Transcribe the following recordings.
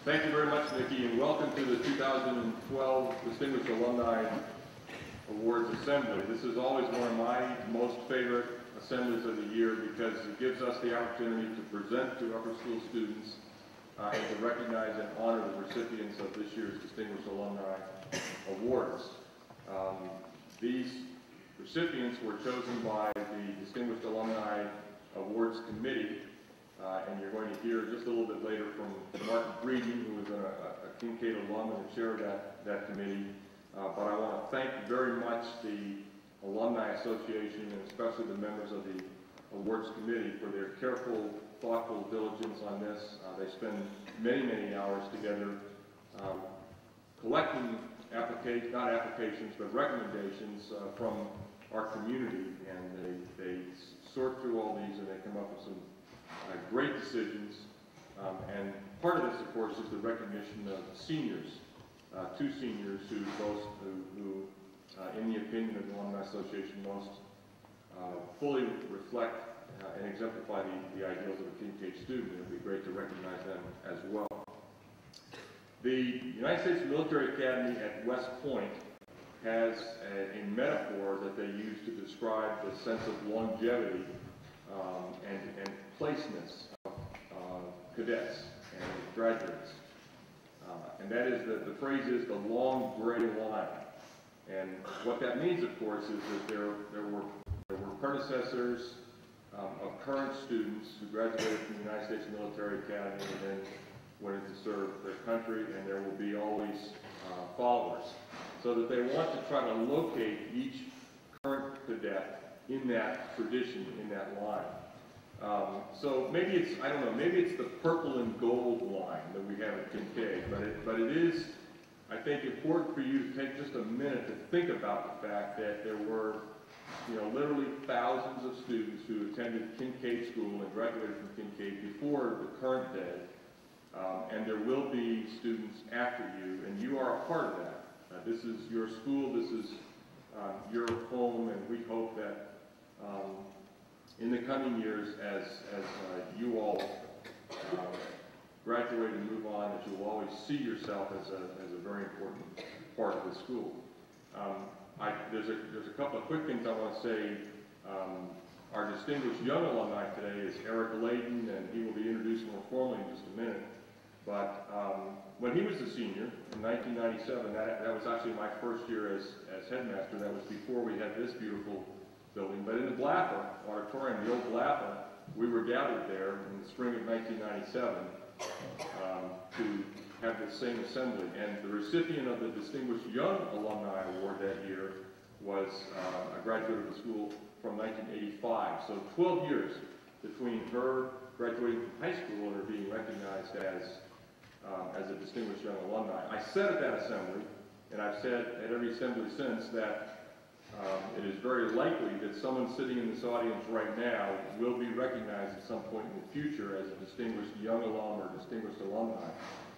Thank you very much, Nikki, and welcome to the 2012 Distinguished Alumni Awards Assembly. This is always one of my most favorite assemblies of the year because it gives us the opportunity to present to upper school students and to recognize and honor the recipients of this year's Distinguished Alumni Awards. These recipients were chosen by the Distinguished Alumni Awards Committee, and you're going to hear just a little bit later from Mark Breeden, who is a Kinkaid alum and the chair of that committee. But I want to thank very much the Alumni Association and especially the members of the Awards Committee for their careful, thoughtful diligence on this. They spend many, many hours together collecting not applications, but recommendations from our community, and they sort through all these and they come up with some great decisions. And part of this, of course, is the recognition of seniors, two seniors who in the opinion of the Alumni Association, most fully reflect and exemplify the ideals of a Kinkaid student. It would be great to recognize them as well. The United States Military Academy at West Point has a metaphor that they use to describe the sense of longevity and placements of cadets and graduates. And that is the phrase is the long gray line. And what that means, of course, is that there were predecessors of current students who graduated from the United States Military Academy and then went to serve their country, and there will be always followers. So that they want to try to locate each current cadet in that tradition, in that line. So maybe it's, I don't know, maybe it's the purple and gold line that we have at Kinkaid, but it is, I think, important for you to take just a minute to think about the fact that there were, literally thousands of students who attended Kinkaid school and graduated from Kinkaid before the current day, and there will be students after you, and you are a part of that. This is your school, this is your home, and we hope that in the coming years, as you all graduate and move on, that you will always see yourself as a very important part of the school. There's a couple of quick things I want to say. Our distinguished young alumni today is Eric Layden, and he will be introduced more formally in just a minute. But when he was a senior in 1997, that was actually my first year as headmaster. That was before we had this beautiful building. But in the Blaffer auditorium, the old Blaffer, we were gathered there in the spring of 1997 to have the same assembly. And the recipient of the Distinguished Young Alumni Award that year was a graduate of the school from 1985. So 12 years between her graduating from high school and her being recognized as a Distinguished Young Alumni. I said at that assembly, and I've said at every assembly since, that it is very likely that someone sitting in this audience right now will be recognized at some point in the future as a Distinguished Young Alum or Distinguished Alumni.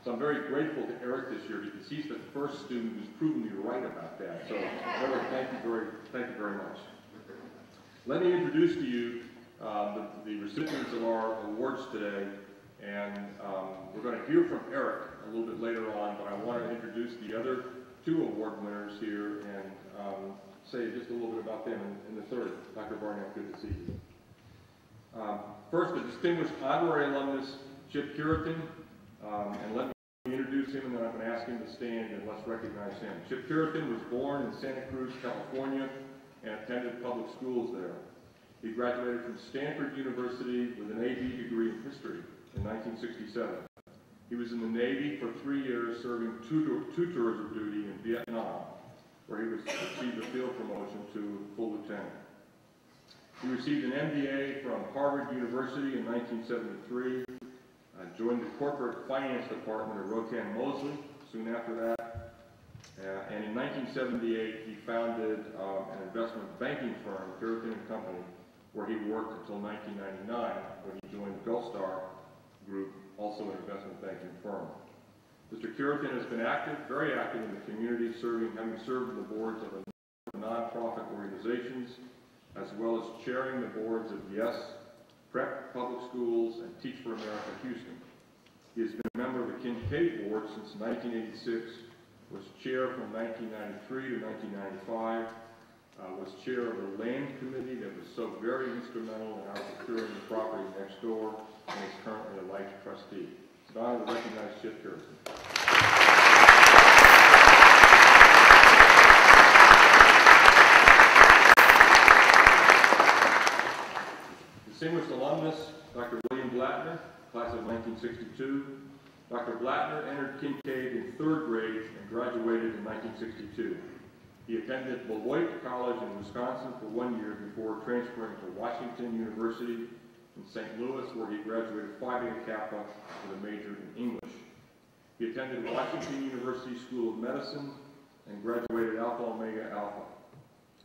So I'm very grateful to Eric this year because he's the first student who's proven me right about that. So Eric, thank you very much. Let me introduce to you the recipients of our awards today, and we're going to hear from Eric a little bit later on, but I want to introduce the other two award winners here and say just a little bit about them in the third. Dr. Barnett, good to see you. First, the distinguished honorary alumnus, Chip Curitan, and let me introduce him, and then I'm going to ask him to stand and let's recognize him. Chip Curitan was born in Santa Cruz, California, and attended public schools there. He graduated from Stanford University with an AD degree in history in 1967. He was in the Navy for 3 years, serving two tours of duty in Vietnam, where he received a field promotion to full lieutenant. He received an MBA from Harvard University in 1973, joined the corporate finance department at Rotan Mosley soon after that, and in 1978 he founded an investment banking firm, Curitan & Company, where he worked until 1999 when he joined the Gulf Star Group, also an investment banking firm. Mr. Curitan has been very active in the community, having served on the boards of a number of nonprofit organizations, as well as chairing the boards of YES, Prep Public Schools, and Teach for America Houston. He has been a member of the Kinkaid board since 1986, was chair from 1993 to 1995, was chair of the land committee that was so very instrumental in our securing the property next door, and is currently a life trustee. It's an honor to recognize Chip Pearson. Distinguished alumnus, Dr. William Blattner, class of 1962. Dr. Blattner entered Kinkaid in 3rd grade and graduated in 1962. He attended Beloit College in Wisconsin for 1 year before transferring to Washington University in St. Louis, where he graduated Phi Beta Kappa with a major in English. He attended Washington University School of Medicine and graduated Alpha Omega Alpha.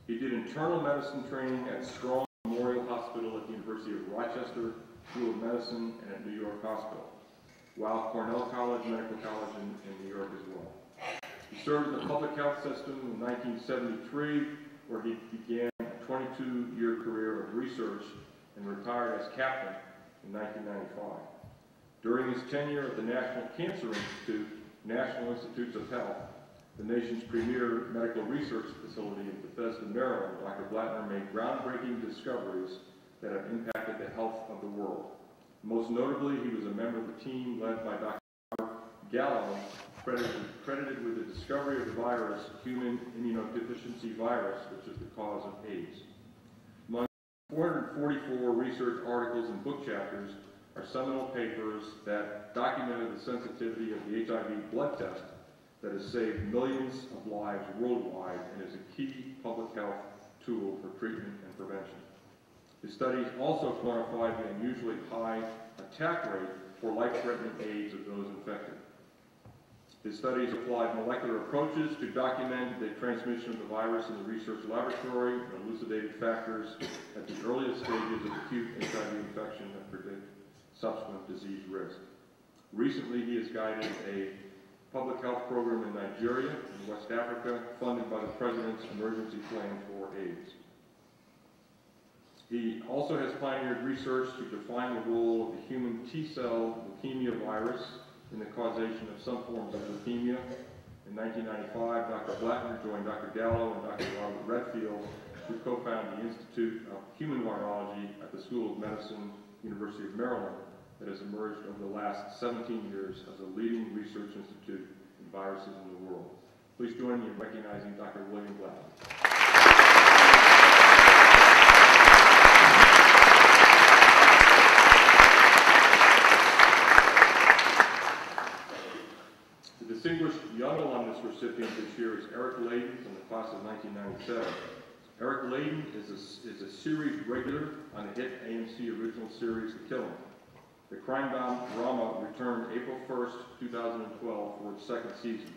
He did internal medicine training at Strong Memorial Hospital at the University of Rochester School of Medicine and at New York Hospital, while Cornell College, Medical College in New York as well. He served in the public health system in 1973, where he began a 22-year career of research and retired as captain in 1995. During his tenure at the National Cancer Institute, National Institutes of Health, the nation's premier medical research facility in Bethesda, Maryland, Dr. Blattner made groundbreaking discoveries that have impacted the health of the world. Most notably, he was a member of the team led by Dr. Gallo, credited with the discovery of the virus, human immunodeficiency virus, which is the cause of AIDS. Among 444 research articles and book chapters are seminal papers that documented the sensitivity of the HIV blood test that has saved millions of lives worldwide and is a key public health tool for treatment and prevention. His studies also quantified the unusually high attack rate for life-threatening AIDS of those infected. His studies applied molecular approaches to document the transmission of the virus in the research laboratory and elucidated factors at the earliest stages of acute HIV infection that predict subsequent disease risk. Recently, he has guided a public health program in Nigeria and West Africa funded by the President's Emergency Plan for AIDS. He also has pioneered research to define the role of the human T-cell leukemia virus in the causation of some forms of leukemia. In 1995, Dr. Blattner joined Dr. Gallo and Dr. Robert Redfield to co-found the Institute of Human Virology at the School of Medicine, University of Maryland, that has emerged over the last 17 years as a leading research institute in viruses in the world. Please join me in recognizing Dr. William Blattner. The distinguished young alumnus recipient this year is Eric Layden from the class of 1997. Eric Layden is a series regular on the hit AMC original series The Killing. The crime drama returned April 1st, 2012 for its 2nd season.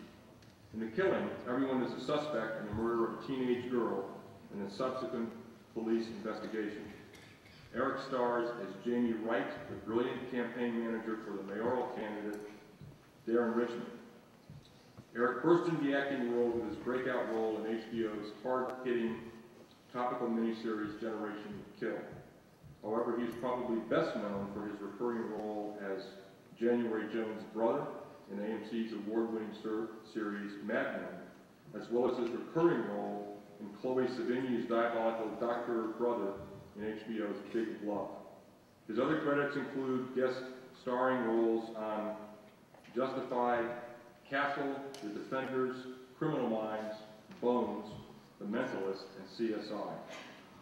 In The Killing, everyone is a suspect in the murder of a teenage girl and the subsequent police investigation. Eric stars as Jamie Wright, the brilliant campaign manager for the mayoral candidate, Darren Richmond. Eric burst into the acting world with his breakout role in HBO's hard-hitting topical miniseries Generation Kill. However, he is probably best known for his recurring role as January Jones' brother in AMC's award-winning series Mad Men, as well as his recurring role in Chloe Sevigny's diabolical Doctor brother in HBO's Big Bluff. His other credits include guest starring roles on Justified, Castle, The Defenders, Criminal Minds, Bones, The Mentalist, and CSI.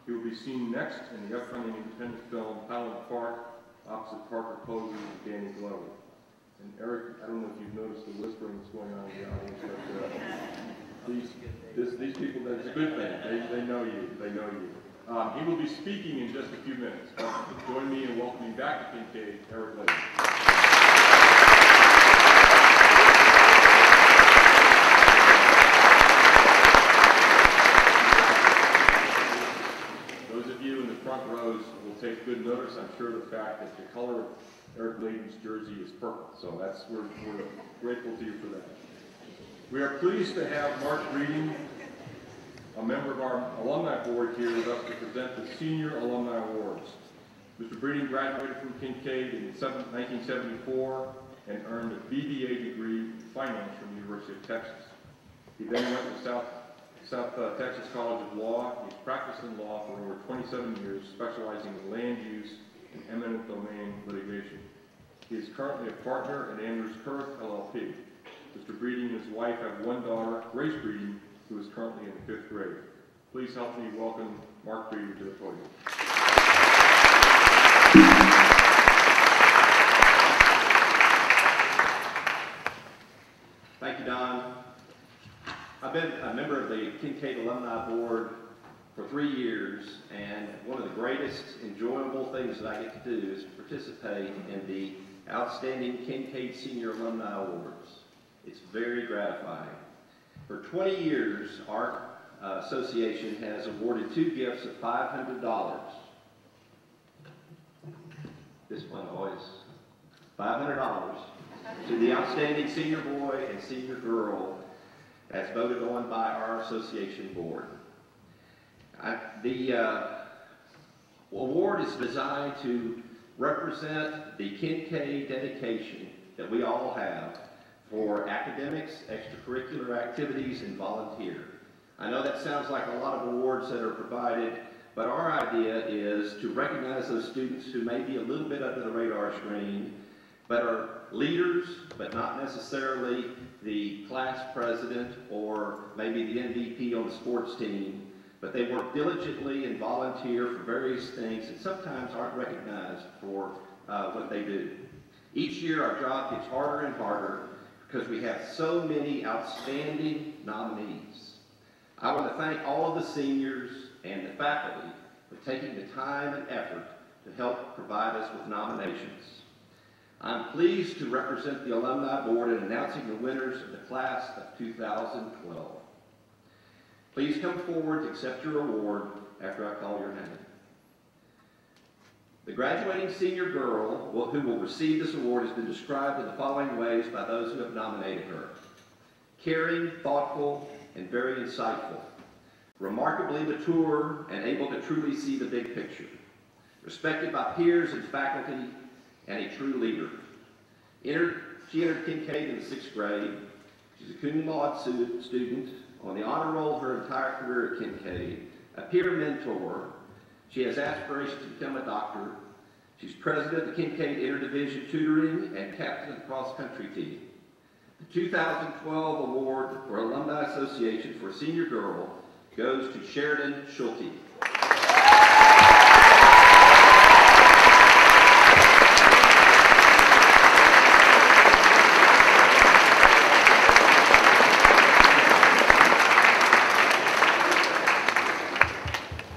He will be seen next in the upcoming independent film Highland Park, opposite Parker Posey and Danny Glover. And Eric, I don't know if you've noticed the whispering that's going on in the audience, but these people, that's a good thing. They know you. They know you. He will be speaking in just a few minutes. Join me in welcoming back to Kinkaid, Eric Layden. Front rows will take good notice, I'm sure, of the fact that the color of Eric Layden's jersey is purple. So we're grateful to you for that. We are pleased to have Mark Breeding, a member of our alumni board, here with us to present the Senior Alumni Awards. Mr. Breeding graduated from Kinkaid in 1974 and earned a BBA degree in finance from the University of Texas. He then went to South Texas College of Law. He's practiced in law for over 27 years, specializing in land use and eminent domain litigation. He is currently a partner at Andrews Kurth LLP. Mr. Breeding and his wife have one daughter, Grace Breeding, who is currently in the 5th grade. Please help me welcome Mark Breeding to the podium. Thank you, Don. I've been a member of the Kinkaid Alumni Board for 3 years, and one of the greatest enjoyable things that I get to do is to participate in the Outstanding Kinkaid Senior Alumni Awards. It's very gratifying. For 20 years, our association has awarded 2 gifts of $500. This one always, $500 to the outstanding senior boy and senior girl as voted on by our association board. The award is designed to represent the Kinkaid dedication that we all have for academics, extracurricular activities, and volunteer. I know that sounds like a lot of awards that are provided, but our idea is to recognize those students who may be a little bit under the radar screen, but are leaders, but not necessarily the class president or maybe the MVP on the sports team, but they work diligently and volunteer for various things and sometimes aren't recognized for what they do. Each year our job gets harder and harder because we have so many outstanding nominees. I want to thank all of the seniors and the faculty for taking the time and effort to help provide us with nominations. I'm pleased to represent the Alumni Board in announcing the winners of the class of 2012. Please come forward to accept your award after I call your name. The graduating senior girl who will receive this award has been described in the following ways by those who have nominated her: caring, thoughtful, and very insightful, remarkably mature and able to truly see the big picture, respected by peers and faculty, and a true leader. She entered Kinkaid in the 6th grade. She's a cum laude student, on the honor roll her entire career at Kinkaid, a peer mentor. She has aspirations to become a doctor. She's president of the Kinkaid Interdivision Tutoring and captain of the cross-country team. The 2012 award for Alumni Association for a Senior Girl goes to Sheridan Schulte.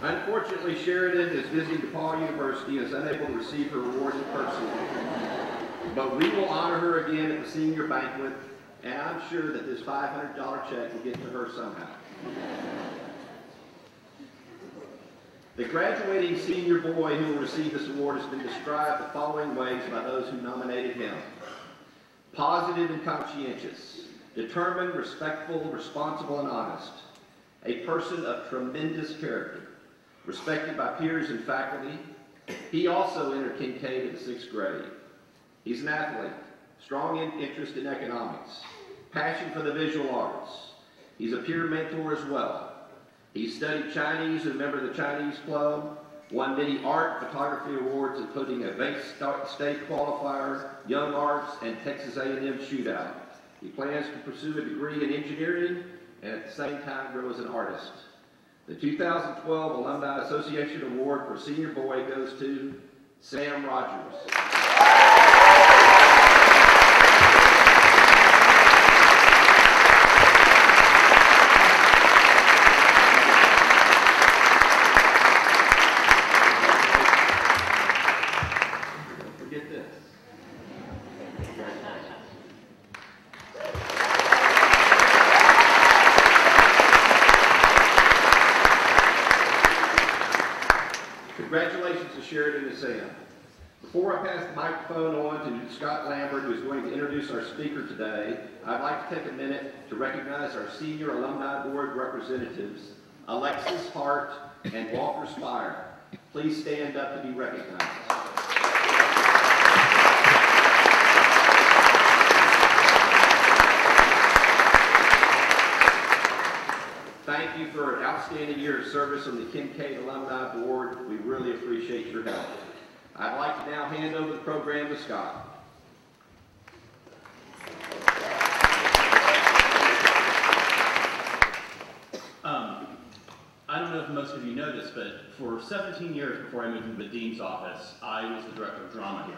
Unfortunately, Sheridan is visiting DePaul University and is unable to receive her award in person. But we will honor her again at the senior banquet, and I'm sure that this $500 check will get to her somehow. The graduating senior boy who will receive this award has been described the following ways by those who nominated him: positive and conscientious, determined, respectful, responsible, and honest, a person of tremendous character, respected by peers and faculty. He also entered Kinkaid in the 6th grade. He's an athlete, strong interest in economics, passion for the visual arts. He's a peer mentor as well. He studied Chinese, a member of the Chinese Club, won many art photography awards, including a Bank State qualifier, Young Arts, and Texas A&M shootout. He plans to pursue a degree in engineering and at the same time grow as an artist. The 2012 Alumni Association Award for Senior Boy goes to Sam Rogers. Forget this. Congratulations to Sheridan and Sam. Before I pass the microphone on to Scott Lambert, who is going to introduce our speaker today, I'd like to take a minute to recognize our senior alumni board representatives, Alexis Hart and Walter Spire. Please stand up to be recognized. you for an outstanding year of service on the Kinkaid Alumni Board. We really appreciate your help. I'd like to now hand over the program to Scott. I don't know if most of you know this, but for 17 years before I moved into the dean's office, I was the director of drama here.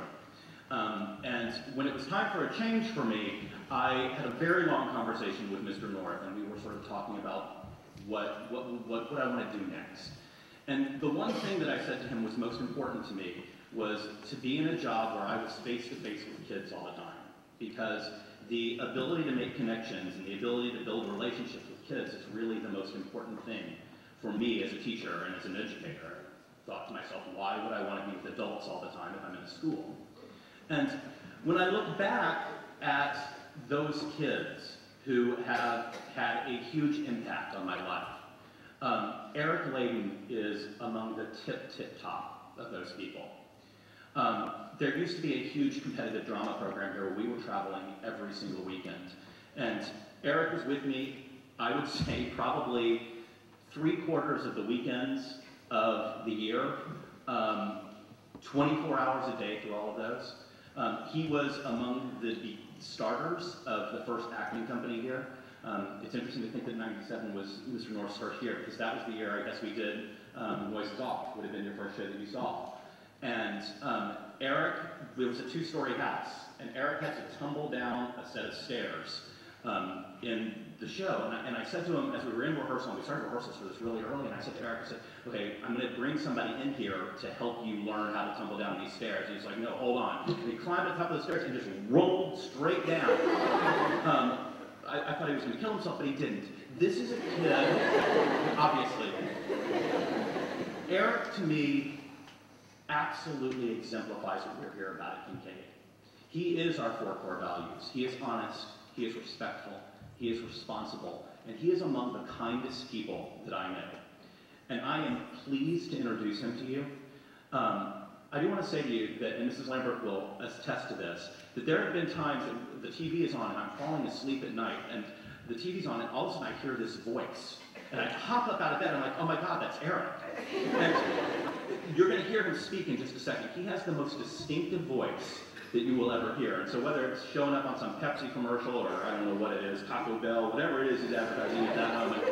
And when it was time for a change for me, I had a very long conversation with Mr. North, and we were sort of talking about what I want to do next. And the one thing that I said to him was most important to me was to be in a job where I was face-to-face with kids all the time. Because the ability to make connections and the ability to build relationships with kids is really the most important thing for me as a teacher and as an educator. I thought to myself, why would I want to be with adults all the time if I'm in a school? And when I look back at those kids who have had a huge impact on my life, Eric Layden is among the tip top of those people. There used to be a huge competitive drama program here where we were traveling every single weekend. And Eric was with me, I would say, probably 3/4 of the weekends of the year, 24 hours a day through all of those. He was among the starters of the first acting company here. It's interesting to think that 97 was Mr. North's first year, because that was the year, I guess, we did Voices Off, would have been your first show that you saw. And Eric, it was a 2-story house, and Eric had to tumble down a set of stairs in the show. And I said to him, as we were in rehearsal, and we started rehearsals for this really early, and I said to Eric, I said, okay, I'm going to bring somebody in here to help you learn how to tumble down these stairs. And he's like, no, hold on. And he climbed to the top of the stairs and just rolled straight down. I thought he was going to kill himself, but he didn't. This is a kid, obviously. Eric, to me, absolutely exemplifies what we're here about at Kinkaid. He is our 4 core values. He is honest, he is respectful, he is responsible, and he is among the kindest people that I know. And I am pleased to introduce him to you. I do want to say to you that, and Mrs. Lambert will attest to this, that there have been times that the TV is on and I'm falling asleep at night, and the TV's on, and all of a sudden I hear this voice. And I hop up out of bed, and I'm like, oh my God, that's Eric. And you're going to hear him speak in just a second. He has the most distinctive voice that you will ever hear. And so whether it's showing up on some Pepsi commercial, or I don't know what it is, Taco Bell, whatever it is he's advertising at that moment,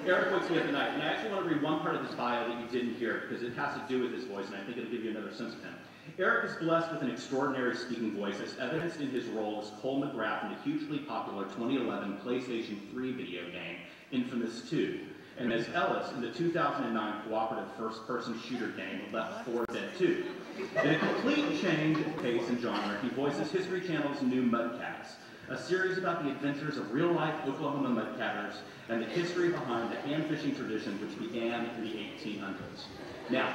Eric wakes me up at night. And I actually want to read one part of his bio that you didn't hear, because it has to do with his voice, and I think it'll give you another sense of him. Eric is blessed with an extraordinary speaking voice, as evidenced in his role as Cole McGrath in the hugely popular 2011 PlayStation 3 video game, Infamous 2, and as Ellis in the 2009 cooperative first-person shooter game, Left 4 Dead 2. In a complete change of pace and genre, he voices History Channel's new Mudcats, a series about the adventures of real-life Oklahoma mudcatters and the history behind the hand fishing tradition which began in the 1800s. Now,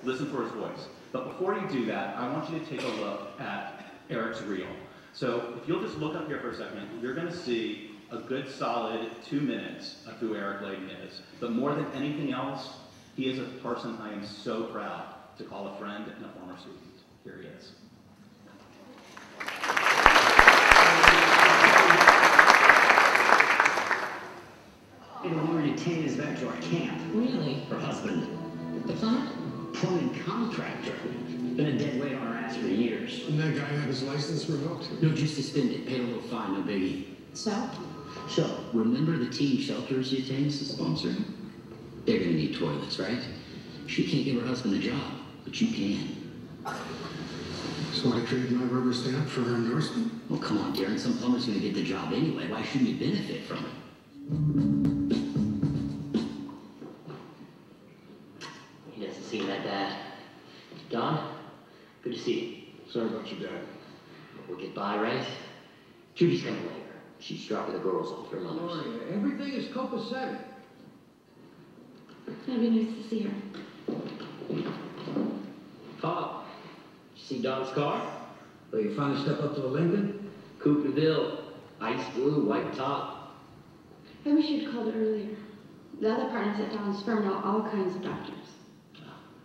listen for his voice. But before you do that, I want you to take a look at Eric's reel. So if you'll just look up here for a second, you're going to see a good solid 2 minutes of who Eric Layden is. But more than anything else, he is a person I am so proud to call a friend and a former student. Here he is. It'll already take us back to our camp. Really? Her husband, The plumber? plumbing contractor, been a dead weight on our ass for years. Didn't that guy have his license revoked? No, just suspended, paid a little fine, no biggie. So? So, remember the teen shelters you changed as a sponsor? They're gonna need toilets, right? She can't give her husband a job, but you can. So I traded my rubber stamp for her endorsement? Well, come on, Darren, some plumber's gonna get the job anyway. Why shouldn't you benefit from it? He doesn't seem that bad. Don, good to see you. Sorry about your dad. We'll get by, right? Judy's coming later. She's dropping the girls off at her mother's. Gloria, everything is copacetic. It'd be nice to see her. Pop, you see Don's car? Well, you finally step up to the Lincoln? Coupe de Ville, ice blue, white top. I wish you'd called earlier. The other partners at Dawn's firm know all kinds of doctors.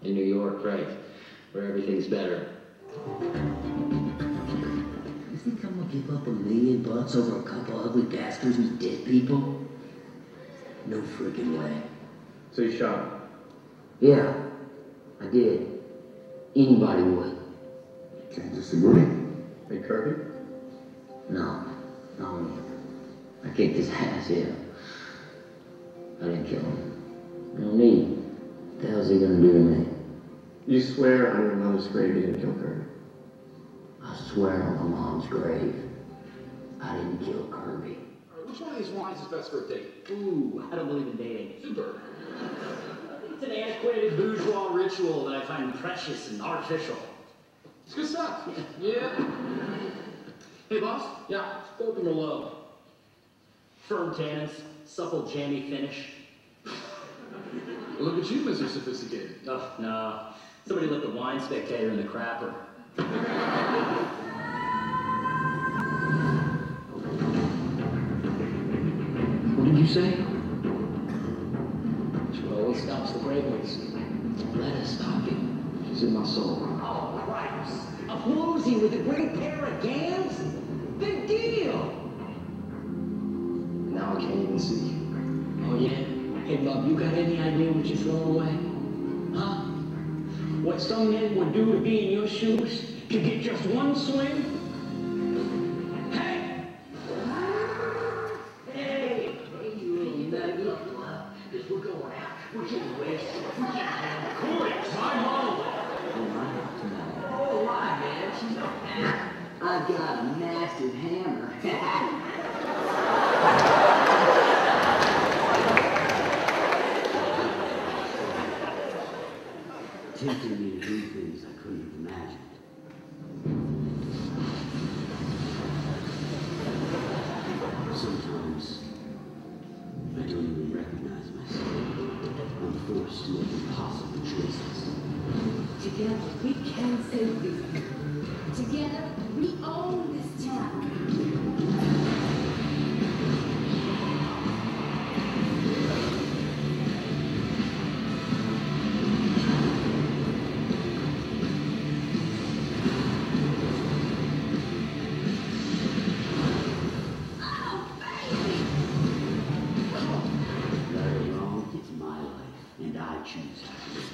In New York, right, where everything's better. You think I'm gonna give up $1 million over a couple ugly bastards with dead people? No freaking way. So you shot him? Yeah, I did. Anybody would. Can't disagree. Hey, Kirby? No, not me. I kicked his ass, yeah. I didn't kill him. No need. What the hell's he gonna do to me? You swear on your mother's grave you didn't kill Kirby? I swear on my mom's grave, I didn't kill Kirby. Which one of these wines is best for a date? Ooh, I don't believe in dating. Super. It's an antiquated bourgeois ritual that I find precious and artificial. It's good stuff. Yeah. Hey, boss? Yeah, open or low. Firm tannins, supple jammy finish. Well, look at you, Mr. Sophisticated. Oh, no. Somebody let the wine spectator in the crapper. What did you say? That's what always stops the great ones. Let us stop you. She's in my soul. Oh, cripes. A floozy with a great pair of gams? Big deal. Now I can't even see. Oh, yeah? Hey, Bob, you got any idea what you're throwing away? Huh? What some men would do to be in your shoes to get just one swing? Hey! Hey! Hey, you little nugget. Because we're going out. We're getting wasted. We're getting hammered. Corey, time on! Oh, my man. She's not bad. I've got a massive hammer. Tempting me to do things I couldn't have imagined. Sometimes I don't even recognize myself. I'm forced to make impossible choices. Together, we can save these people. Together, we own this town. Right or wrong, it's my life, and I choose how to live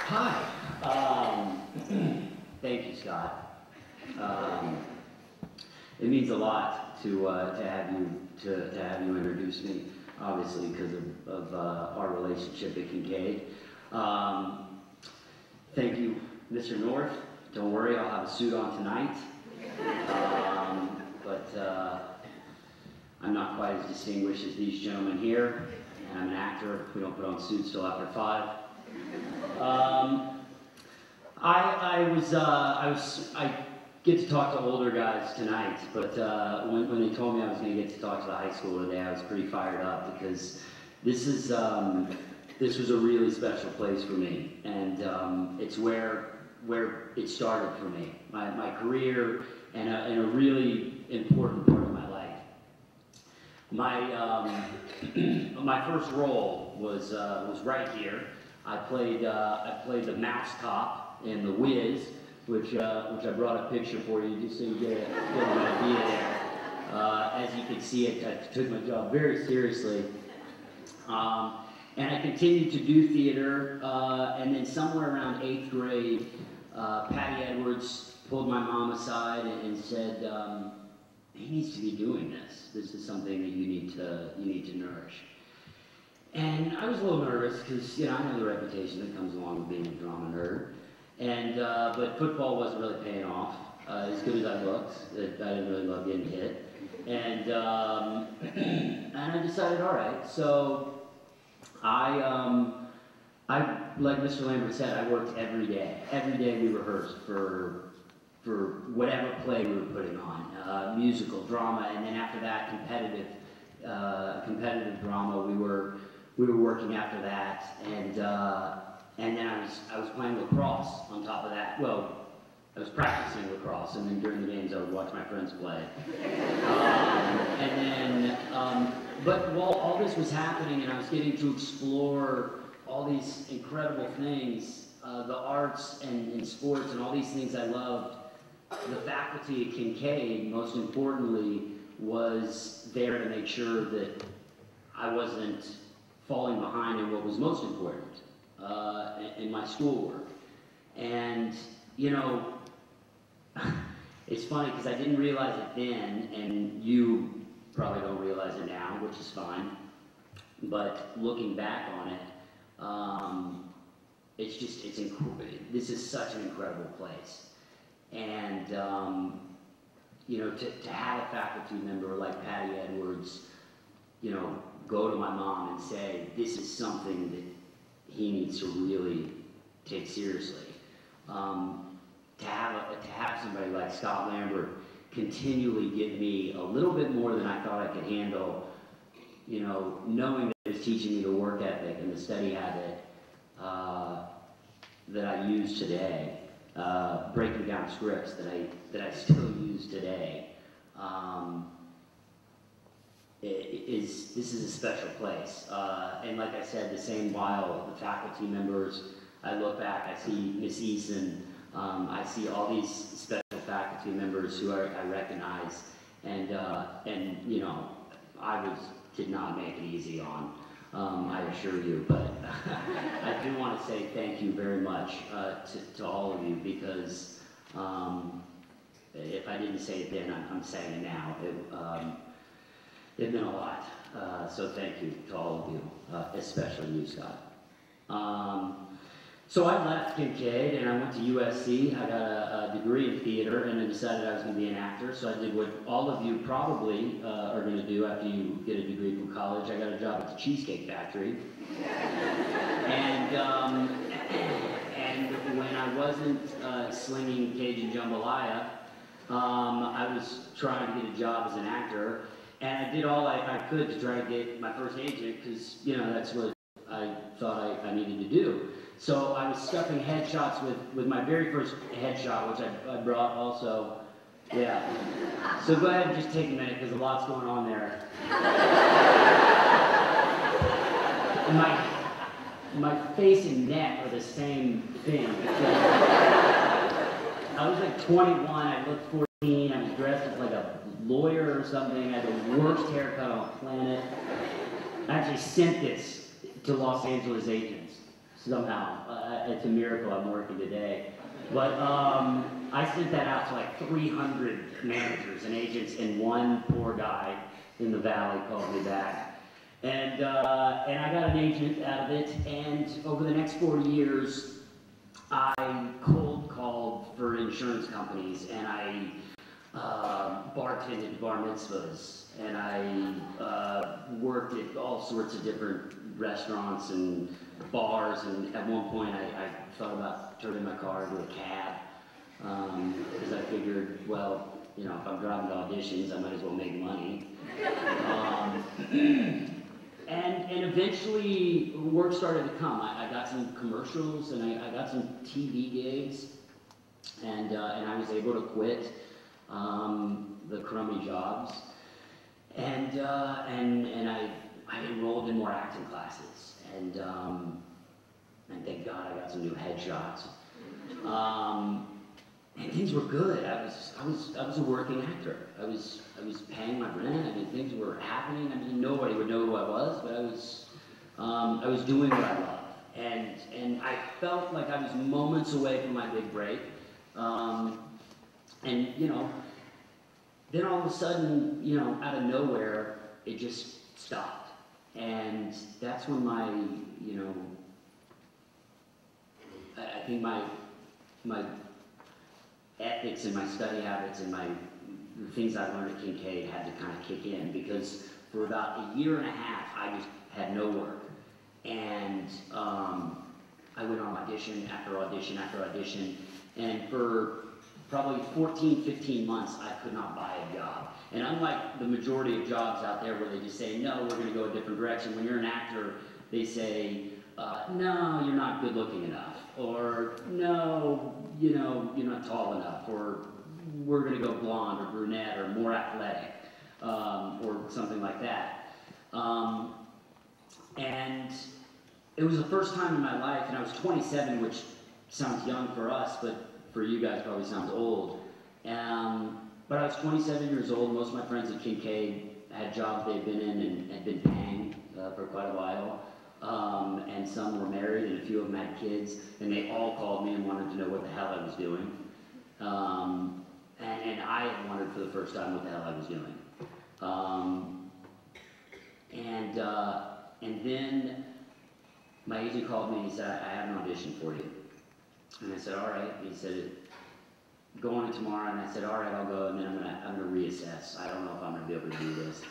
Hi. Thank you, Scott. It means a lot to have you introduce me, obviously because of our relationship at Kinkaid. Thank you, Mr. North. Don't worry, I'll have a suit on tonight. But I'm not quite as distinguished as these gentlemen here, and I'm an actor. We don't put on suits till after 5. I get to talk to older guys tonight, but when they told me I was going to get to talk to the high school today, I was pretty fired up because this was a really special place for me, and it's where it started for me, my career, and a really important part of my life. My first role was right here. I played the mouse cop in The Wiz, which I brought a picture for you just so you get an idea there. As you can see, I took my job very seriously, and I continued to do theater. And then somewhere around 8th grade, Patty Edwards pulled my mom aside and said, "He needs to be doing this. This is something that you need to nourish." And I was a little nervous because, I know the reputation that comes along with being a drama nerd. And, but football wasn't really paying off. As good as I looked, I didn't really love getting hit. And I decided, all right, so I, like Mr. Lambert said, I worked every day. Every day we rehearsed for whatever play we were putting on, musical, drama, and then after that, competitive drama. We were working after that, and then I was playing lacrosse on top of that. Well, I was practicing lacrosse, and then during the games I would watch my friends play. But while all this was happening, and I was getting to explore all these incredible things, the arts and sports and all these things I loved, the faculty at Kinkaid, most importantly, was there to make sure that I wasn't falling behind in what was most important in my schoolwork. And, you know, it's funny because I didn't realize it then, and you probably don't realize it now, which is fine. But looking back on it, it's just, this is such an incredible place. And, you know, to have a faculty member like Patty Edwards, you know, go to my mom and say, this is something that he needs to really take seriously. To have somebody like Scott Lambert continually give me a little bit more than I thought I could handle, you know, knowing that he was teaching me the work ethic and the study habit that I use today, breaking down scripts that I still use today. This is a special place. And like I said, the same while the faculty members, I look back, I see Miss Eason, I see all these special faculty members who I recognize, and you know, did not make it easy on, I assure you, but I do want to say thank you very much to all of you, because if I didn't say it then, I'm saying it now. It meant a lot, so thank you to all of you, especially you, Scott. So I left Kinkaid and I went to USC. I got a degree in theater and then decided I was going to be an actor. So I did what all of you probably are going to do after you get a degree from college. I got a job at the Cheesecake Factory. And when I wasn't slinging Cajun jambalaya, I was trying to get a job as an actor. And I did all I could to try to get my first agent, because, you know, that's what I thought I needed to do. So I was stuffing headshots with my very first headshot, which I brought also. Yeah. So go ahead and just take a minute, because a lot's going on there. And my face and neck are the same thing. I was like 21, I looked 14, I was dressed as like a lawyer or something, I had the worst haircut on the planet. I actually sent this to Los Angeles agents somehow. It's a miracle I'm working today. But I sent that out to like 300 managers and agents, and one poor guy in the valley called me back. And I got an agent out of it, and over the next 4 years, I cold called for insurance companies, and I bartended bar mitzvahs, and I worked at all sorts of different restaurants and bars, and at one point I thought about turning my car into a cab, because I figured, well, you know, if I'm driving to auditions, I might as well make money. And eventually work started to come. I got some commercials, and I got some TV gigs, and I was able to quit the crummy jobs, and I enrolled in more acting classes, and thank God I got some new headshots, and things were good. I was a working actor. I was paying my rent. I mean, things were happening. I mean, nobody would know who I was, but I was doing what I loved, and I felt like I was moments away from my big break, and you know. Then all of a sudden, you know, out of nowhere, it just stopped. And that's when my, you know, I think my ethics and my study habits and the things I learned at Kinkaid had to kind of kick in, because for about a year and a half, I just had no work. And I went on audition after audition after audition, and for probably 14, 15 months, I could not buy a job. And unlike the majority of jobs out there where they just say, no, we're gonna go a different direction, when you're an actor, they say, no, you're not good looking enough, or no, you know, you're not tall enough, or we're gonna go blonde or brunette or more athletic, or something like that. And it was the first time in my life, and I was 27, which sounds young for us, but for you guys probably sounds old. But I was 27 years old. Most of my friends at Kinkaid had jobs they'd been in and had been paying for quite a while. And some were married, and a few of them had kids, and they all called me and wanted to know what the hell I was doing. And I had wondered for the first time what the hell I was doing. And then my agent called me and he said, I have an audition for you. And I said, all right. And he said, go on it tomorrow. And I said, all right, I'll go, and then I'm gonna reassess. I don't know if I'm gonna be able to do this.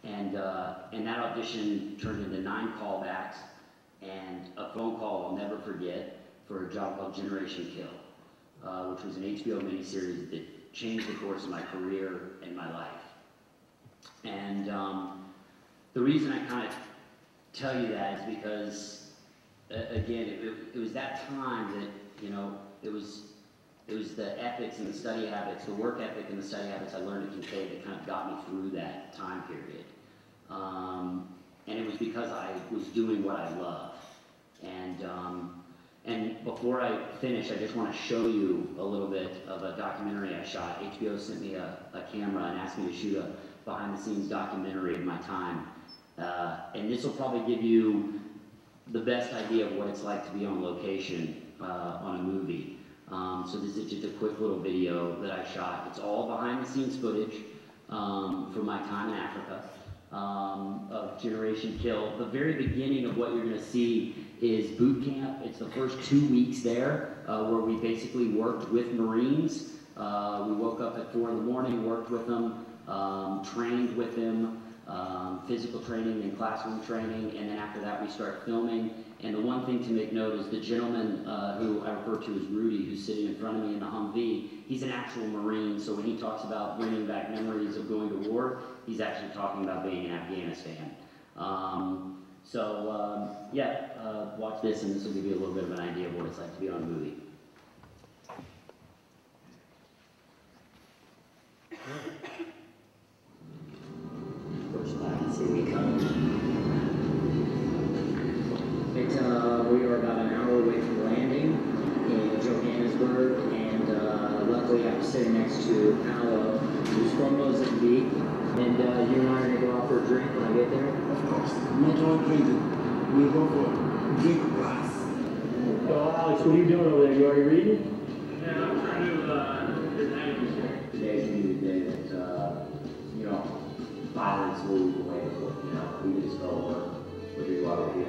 And that audition turned into 9 callbacks and a phone call I'll never forget for a job called Generation Kill, which was an HBO miniseries that changed the course of my career and my life. And the reason I kind of tell you that is because, again, it was that time that, you know, it was the ethics and the study habits, the work ethic and the study habits I learned at Kinkaid that kind of got me through that time period. And it was because I was doing what I love. And before I finish, I just want to show you a little bit of a documentary I shot. HBO sent me a camera and asked me to shoot a behind-the-scenes documentary of my time. And this will probably give you the best idea of what it's like to be on location on a movie. So this is just a quick little video that I shot. It's all behind-the-scenes footage from my time in Africa of Generation Kill. The very beginning of what you're going to see is boot camp. It's the first 2 weeks there where we basically worked with Marines. We woke up at 4 in the morning, worked with them, trained with them, physical training and classroom training, and then after that we start filming. And the one thing to make note is the gentleman who I refer to as Rudy, who's sitting in front of me in the Humvee, he's an actual Marine, so when he talks about bringing back memories of going to war, he's actually talking about being in Afghanistan. Watch this, and this will give you a little bit of an idea of what it's like to be on a movie. First class, here we come. We are about an hour away from landing in Johannesburg, and luckily I'm sitting next to Paolo, who's from Mozambique, and you and I are going to go out for a drink when I get there. Of course. I'm not going drinking. We'll go for a drink glass. So Alex, what are you doing over there? You already reading? Yeah, I'm trying to Today's going to be the day that, violence will lead the way. We just go we'll do a lot of here.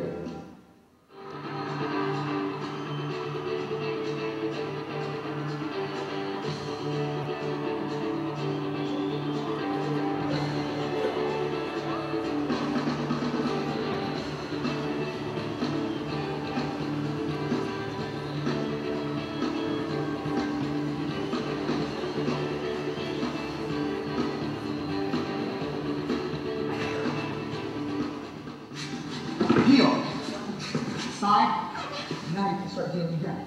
Deal. Side. Now you can start dealing again.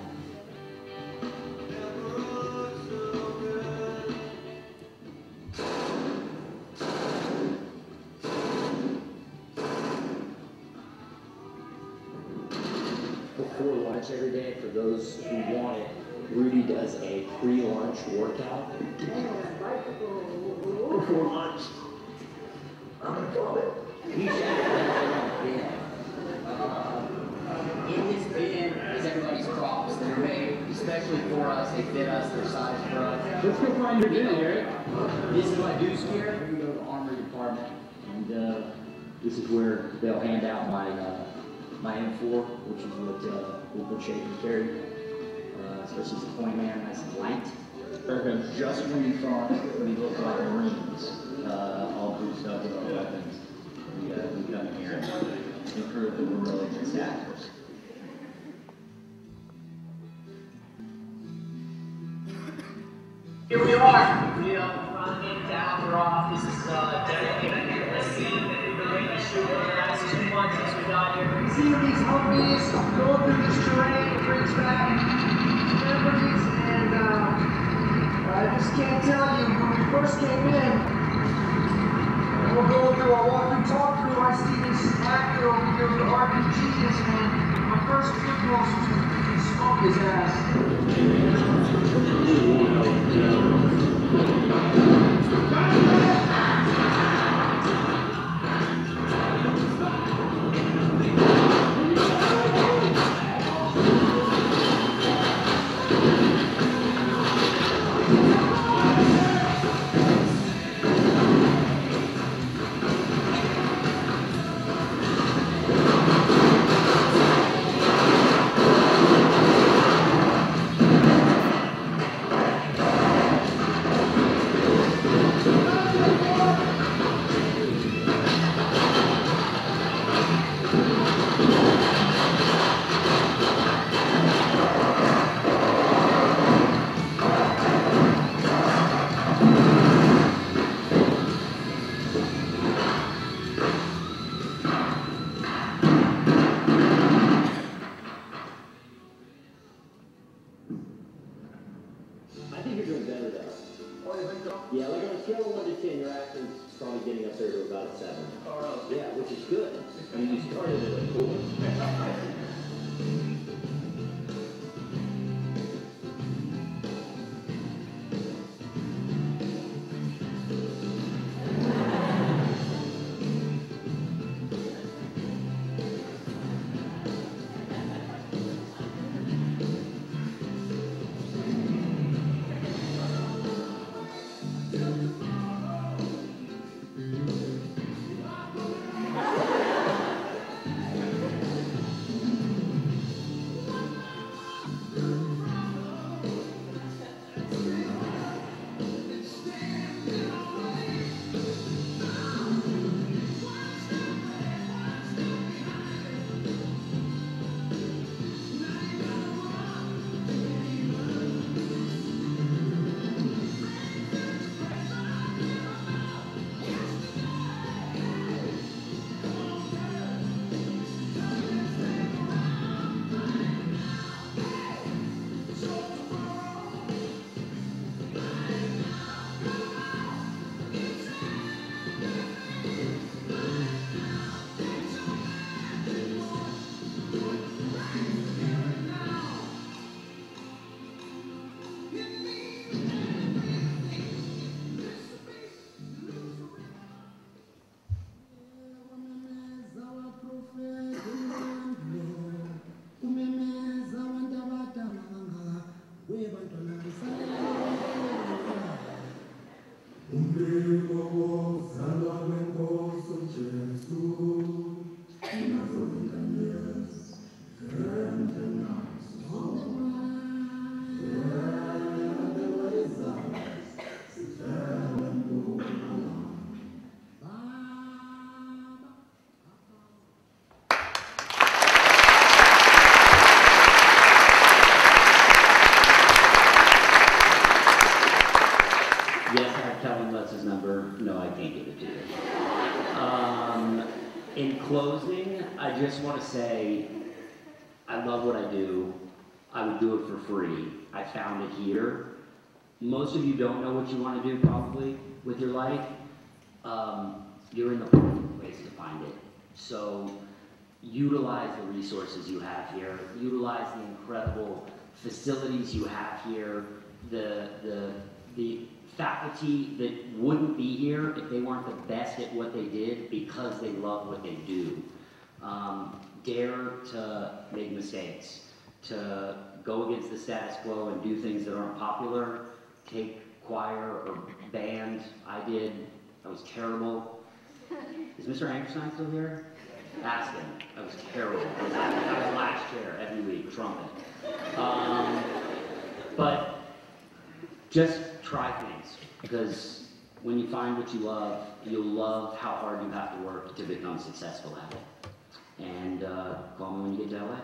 Before lunch every day, for those who want it, Rudy does a pre-lunch workout. Before lunch. I'm gonna call it. He should have bin. In this bin is everybody's props that are made, especially for us. They fit us, they're sized for us. Let's go find your bin, Eric. This is my deuce gear. We go to the armory department, and this is where they'll hand out my M4, which is what we'll shape and carry. Especially as a point man, nice and light. Just when you thought we look like Marines, all boosted up with our weapons, we come in here and prove that we're really just actors. Here we are. We running down, we're off. This is dedicated to the scene that we've been waiting to shoot for the last 2 months since we got here. See these Humvees go through this terrain, it brings back memories, and I just can't tell you, when we first came in, we'll go through our walk-through, talk-through, I see this actor over here with the RPGs, and his ass. I think you're doing better though. Oh, you think so? Yeah, like on a scale of 1 to 10, your acting's probably getting up there to about a 7. Oh, really? Yeah, which is good. I mean, you started at a 4. Yes, I have Calvin Lutz's number. No, I can't give it to you. In closing, I just want to say I love what I do. I would do it for free. I found it here. Most of you don't know what you want to do probably with your life. You're in the perfect place to find it. So utilize the resources you have here. Utilize the incredible facilities you have here. The faculty that wouldn't be here if they weren't the best at what they did because they love what they do. Dare to make mistakes, to go against the status quo and do things that aren't popular. Take choir or band. I did. I was terrible. Is Mr. Angerstein still here? Ask him. I was terrible. I was last chair every week, trumpet. But just try things, because when you find what you love, you'll love how hard you have to work to become successful at it. And call me when you get to LA.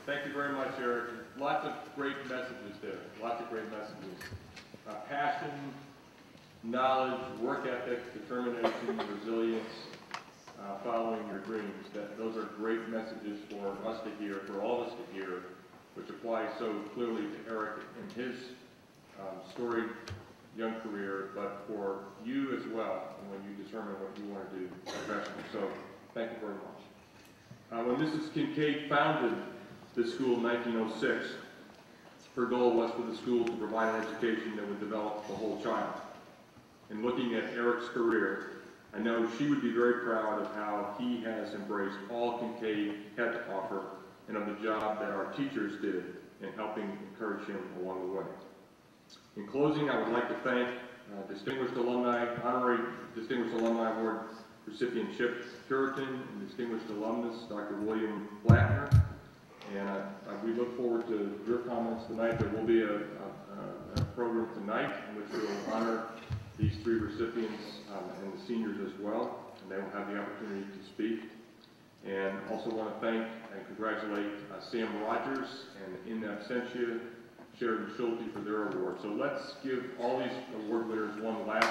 Thank you very much, Eric. Lots of great messages there. Lots of great messages. Passion, knowledge, work ethic, determination, resilience, following your dreams. Those are great messages for us to hear, for all of us to hear, which apply so clearly to Eric and his storied young career, but for you as well, and when you determine what you want to do professionally. So thank you very much. When Mrs. Kinkaid founded this school in 1906, her goal was for the school to provide an education that would develop the whole child. In looking at Eric's career, I know she would be very proud of how he has embraced all Kinkaid had to offer and of the job that our teachers did in helping encourage him along the way. In closing, I would like to thank Honorary Distinguished Alumni Award recipient Chip Puritan and Distinguished Alumnus Dr. William Blattner. And we look forward to your comments tonight. There will be a program tonight in which we will honor these three recipients and the seniors as well, and they will have the opportunity to speak. And also want to thank and congratulate Sam Rogers and in absentia Sheridan Schulte for their award. So let's give all these award winners one last.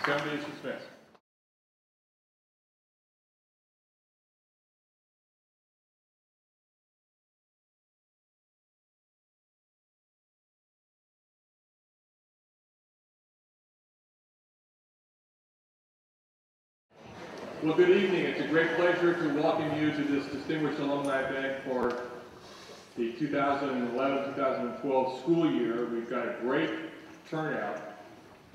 Assembly is dismissed. Well, good evening. It's a great pleasure to welcome you to this distinguished alumni event for the 2011-2012 school year. We've got a great turnout,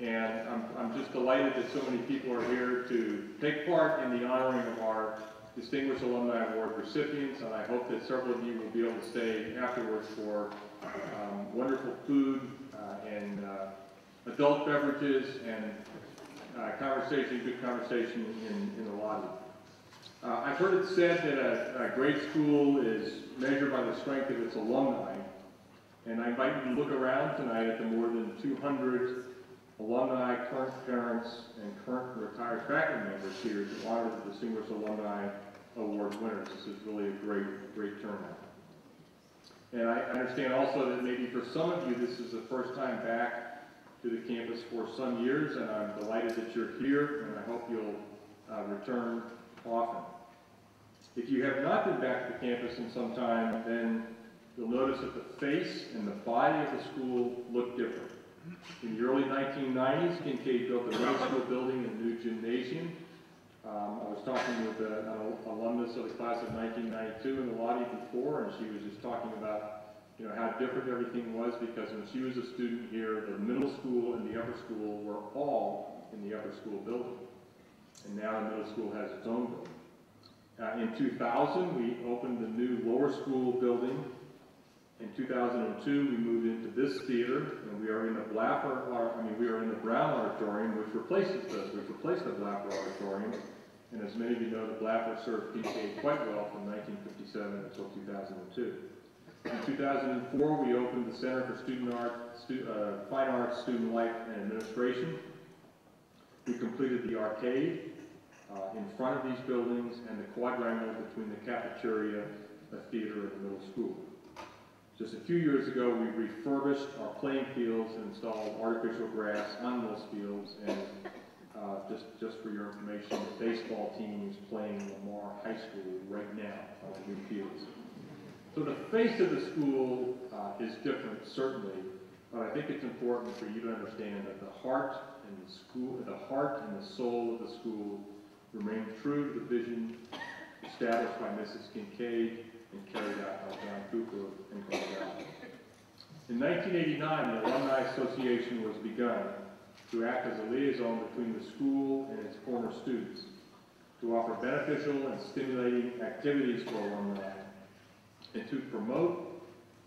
and I'm just delighted that so many people are here to take part in the honoring of our Distinguished Alumni Award recipients, and I hope that several of you will be able to stay afterwards for wonderful food and adult beverages and good conversation in the lobby. I've heard it said that a great school is measured by the strength of its alumni, and I invite you to look around tonight at the more than 200 alumni, current parents, and current retired faculty members here to honor the Distinguished Alumni Award winners. This is really a great turnout. And I understand also that maybe for some of you this is the first time back to the campus for some years, and I'm delighted that you're here, and I hope you'll return often. If you have not been back to the campus in some time, then you'll notice that the face and the body of the school look different. In the early 1990s, Kinkaid built a middle school building and a new gymnasium. I was talking with an alumnus of the class of 1992 in the lobby before, and she was just talking about how different everything was, because when she was a student here, the middle school and the upper school were all in the upper school building. And now the middle school has its own building. In 2000, we opened the new lower school building. In 2002, we moved into this theater, and we are in the Brown Auditorium, which replaced the Blaffer Auditorium. And as many of you know, the Blaffer served Kinkaid quite well from 1957 until 2002. In 2004, we opened the Center for Fine Arts, Student Life, and Administration. We completed the arcade in front of these buildings and the quadrangle between the cafeteria, the theater, and the middle school. Just a few years ago, we refurbished our playing fields and installed artificial grass on those fields. And just for your information, the baseball team is playing Lamar High School right now on the new fields. So the face of the school is different, certainly, but I think it's important for you to understand that the heart and the soul of the school remain true to the vision established by Mrs. Kinkaid and carried out by John Cooper and Carl Allen. In 1989, the Alumni Association was begun to act as a liaison between the school and its former students, to offer beneficial and stimulating activities for alumni, and to promote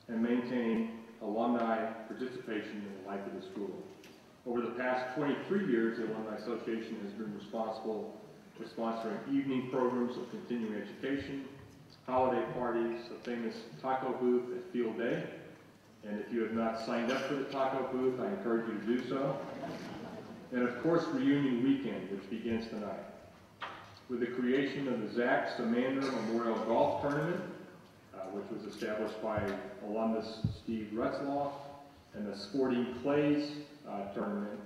and maintain alumni participation in the life of the school. Over the past 23 years, the Alumni Association has been responsible for sponsoring evening programs of continuing education, holiday parties, a famous taco booth at Field Day. And if you have not signed up for the taco booth, I encourage you to do so. And of course, Reunion Weekend, which begins tonight, with the creation of the Zach Samander Memorial Golf Tournament, which was established by alumnus Steve Retzloff, and the Sporting Clays tournament,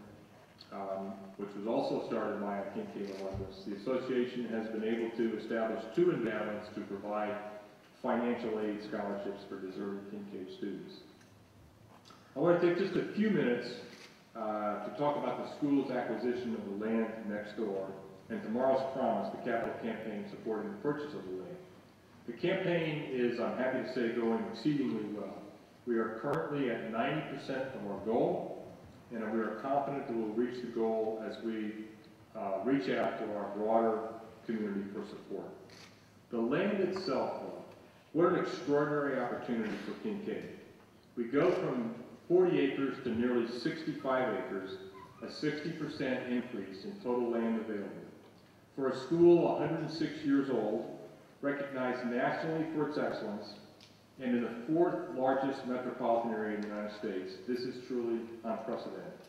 which was also started by a Kinkaid alumnus. The association has been able to establish 2 endowments to provide financial aid scholarships for deserving Kinkaid students. I want to take just a few minutes to talk about the school's acquisition of the land next door and tomorrow's promise, the capital campaign supporting the purchase of the land. The campaign is, I'm happy to say, going exceedingly well. We are currently at 90% of our goal, and we are confident that we'll reach the goal as we reach out to our broader community for support. The land itself, though, what an extraordinary opportunity for Kinkaid. We go from 40 acres to nearly 65 acres, a 60% increase in total land available. For a school 106 years old, recognized nationally for its excellence, and in the 4th largest metropolitan area in the United States, this is truly unprecedented.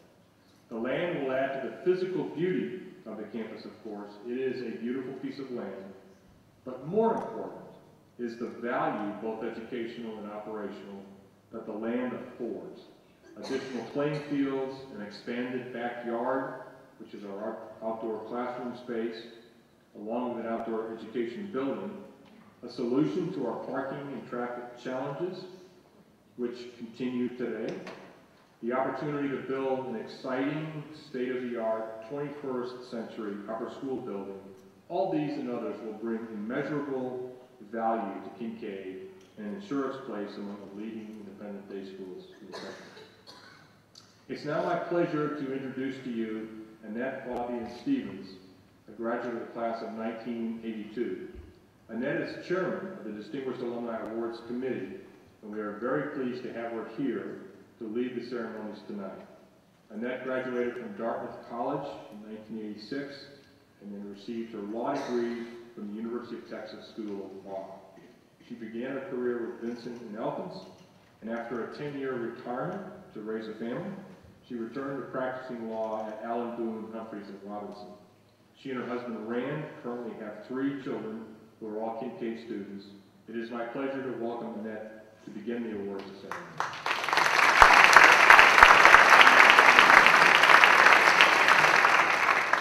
The land will add to the physical beauty of the campus, of course. It is a beautiful piece of land, but more important is the value, both educational and operational, that the land affords. Additional playing fields, an expanded backyard, which is our outdoor classroom space, along with an outdoor education building, a solution to our parking and traffic challenges, which continue today, the opportunity to build an exciting, state-of-the-art, 21st century upper school building. All these and others will bring immeasurable value to Kinkaid and ensure its place among the leading independent day schools in the country. It's now my pleasure to introduce to you Annette Fabian Stevens, a graduate of the class of 1982. Annette is chairman of the Distinguished Alumni Awards Committee, and we are very pleased to have her here to lead the ceremonies tonight. Annette graduated from Dartmouth College in 1986 and then received her law degree from the University of Texas School of Law. She began her career with Vincent & Elkins, and after a 10-year retirement to raise a family, she returned to practicing law at Allen, Boone, Humphreys & Robinson. She and her husband Rand currently have 3 children who are all Kinkaid students. It is my pleasure to welcome Annette to begin the awards ceremony.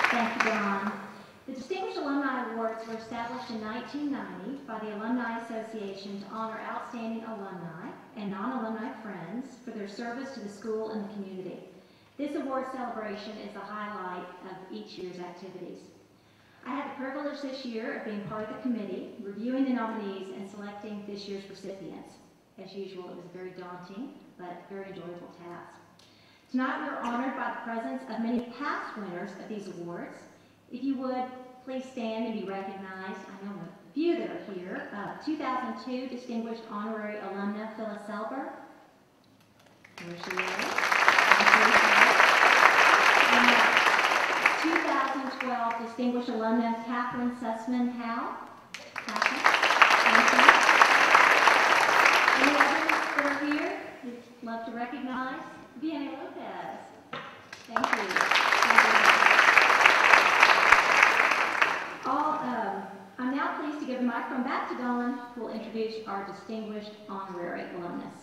Thank you, Don. The Distinguished Alumni Awards were established in 1990 by the Alumni Association to honor outstanding alumni and non-alumni friends for their service to the school and the community. This award celebration is the highlight of each year's activities. I had the privilege this year of being part of the committee, reviewing the nominees and selecting this year's recipients. As usual, it was a very daunting but very enjoyable task. Tonight we are honored by the presence of many past winners of these awards. If you would, please stand and be recognized. I know a few that are here. 2002 Distinguished Honorary Alumna Phyllis Selber. There she is. 2012 Distinguished Alumna Catherine Sussman Howe. Catherine, thank you. Any others that are here we'd love to recognize? Vianney Lopez. Thank you. I'm now pleased to give the microphone back to Dawn, who will introduce our distinguished honorary alumnus.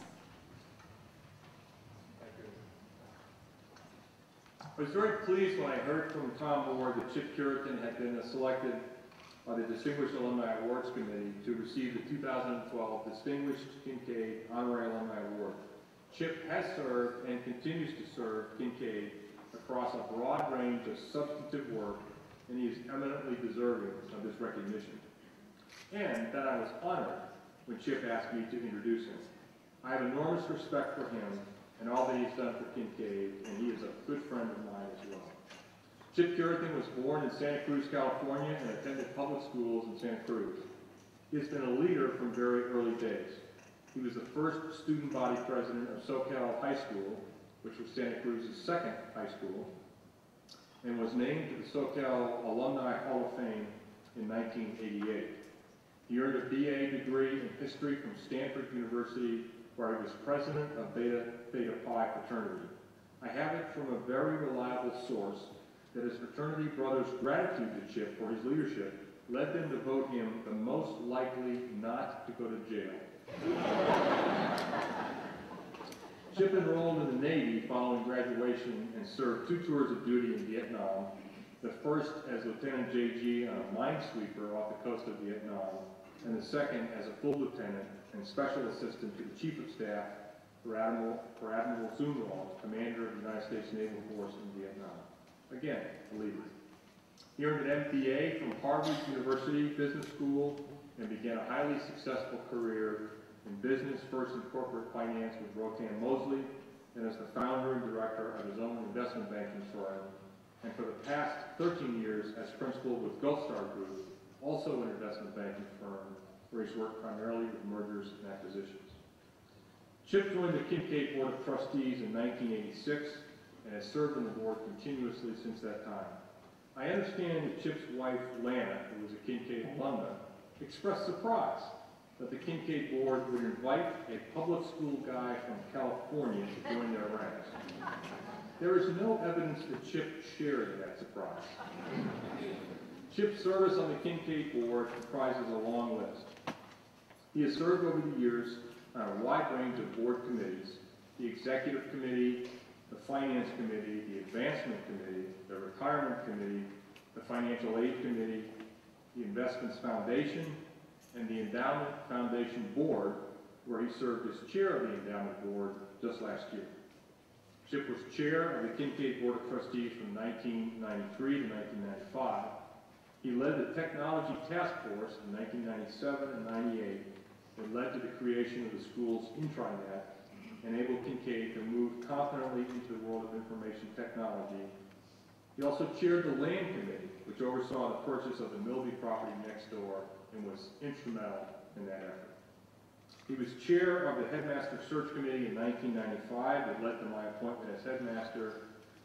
I was very pleased when I heard from Tom Moore that Chip Curitan had been selected by the Distinguished Alumni Awards Committee to receive the 2012 Distinguished Kinkaid Honorary Alumni Award. Chip has served and continues to serve Kinkaid across a broad range of substantive work, and he is eminently deserving of this recognition. And that I was honored when Chip asked me to introduce him. I have enormous respect for him and all that he's done for Kinkaid, and he is a good friend of mine as well. Chip Curitan was born in Santa Cruz, California, and attended public schools in Santa Cruz. He has been a leader from very early days. He was the first student body president of SoCal High School, which was Santa Cruz's second high school, and was named to the SoCal Alumni Hall of Fame in 1988. He earned a BA degree in history from Stanford University, where he was president of Beta Pi fraternity. I have it from a very reliable source that his fraternity brothers' gratitude to Chip for his leadership led them to vote him the most likely not to go to jail. Chip enrolled in the Navy following graduation and served 2 tours of duty in Vietnam, the first as Lieutenant JG on a minesweeper off the coast of Vietnam, and the second as a full lieutenant and special assistant to the Chief of Staff for Admiral Sun Long, commander of the United States Naval Force in Vietnam. Again, a leader. He earned an MBA from Harvard University Business School and began a highly successful career in business, first in corporate finance with Rotan Mosley, and as the founder and director of his own investment banking firm, and for the past 13 years as principal with Gulf Star Group, also an investment banking firm, where he's worked primarily with mergers and acquisitions. Chip joined the Kinkaid Board of Trustees in 1986 and has served on the board continuously since that time. I understand that Chip's wife, Lana, who was a Kinkaid alumna, expressed surprise that the Kinkaid board would invite a public school guy from California to join their ranks. There is no evidence that Chip shared that surprise. Chip's service on the Kinkaid board comprises a long list. He has served over the years on a wide range of board committees: the Executive Committee, the Finance Committee, the Advancement Committee, the Retirement Committee, the Financial Aid Committee, the Investments Foundation, and the Endowment Foundation Board, where he served as chair of the Endowment Board just last year. Chip was chair of the Kinkaid Board of Trustees from 1993 to 1995. He led the Technology Task Force in 1997 and 98 that led to the creation of the school's intranet, enabled Kinkaid to move confidently into the world of information technology. He also chaired the Land Committee, which oversaw the purchase of the Milby property next door and was instrumental in that effort. He was chair of the Headmaster Search Committee in 1995 that led to my appointment as headmaster.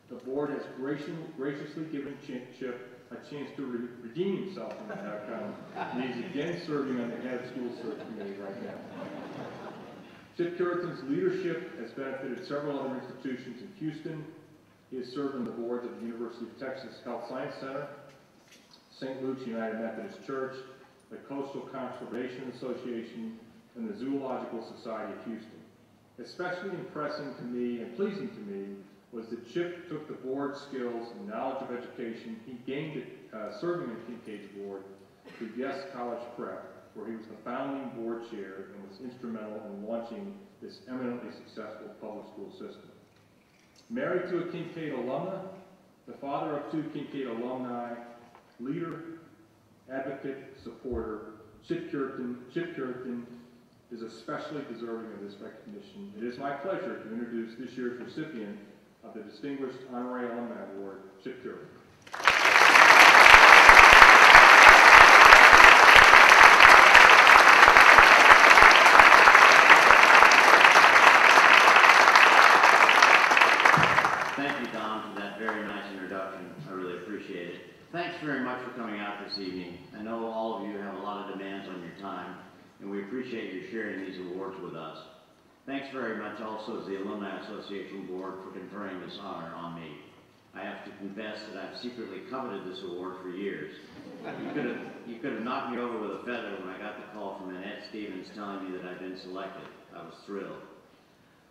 The board has graciously given Chip a chance to redeem himself from that outcome, and he's again serving on the Head of School Search Committee right now. Chip Curriton's leadership has benefited several other institutions in Houston. He has served on the boards of the University of Texas Health Science Center, St. Luke's United Methodist Church, the Coastal Conservation Association, and the Zoological Society of Houston. Especially impressive to me and pleasing to me was that Chip took the board skills and knowledge of education he gained serving on Kinkaid's board to Yes College Prep, where he was the founding board chair and was instrumental in launching this eminently successful public school system. Married to a Kinkaid alumna, the father of 2 Kinkaid alumni, leader, advocate, supporter, Chip Curriton is especially deserving of this recognition. It is my pleasure to introduce this year's recipient of the Distinguished Honorary Alumni Award, Chip Curriton. Thank you, Don, for that very nice introduction. I really appreciate it. Thanks very much for coming out this evening. I know all of you have a lot of demands on your time, and we appreciate you sharing these awards with us. Thanks very much also to the Alumni Association Board for conferring this honor on me. I have to confess that I've secretly coveted this award for years. You could have knocked me over with a feather when I got the call from Annette Stevens telling me that I'd been selected. I was thrilled.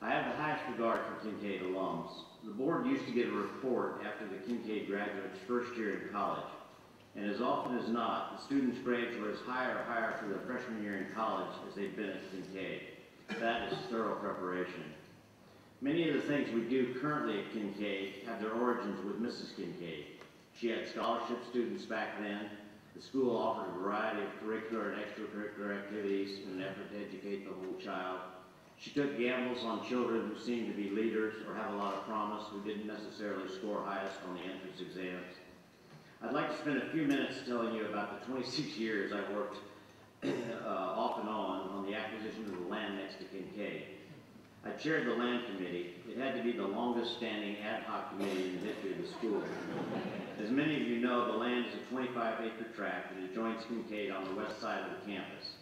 I have the highest regard for Kinkaid alums. The board used to get a report after the Kinkaid graduates' first year in college. And as often as not, the students' grades were as high or higher for their freshman year in college as they'd been at Kinkaid. That is thorough preparation. Many of the things we do currently at Kinkaid have their origins with Mrs. Kinkaid. She had scholarship students back then. The school offered a variety of curricular and extracurricular activities in an effort to educate the whole child. She took gambles on children who seemed to be leaders or have a lot of promise, who didn't necessarily score highest on the entrance exams. I'd like to spend a few minutes telling you about the 26 years I worked off and on the acquisition of the land next to Kinkaid. I chaired the land committee. It had to be the longest standing ad hoc committee in the history of the school. As many of you know, the land is a 25-acre tract that adjoins Kinkaid on the west side of the campus.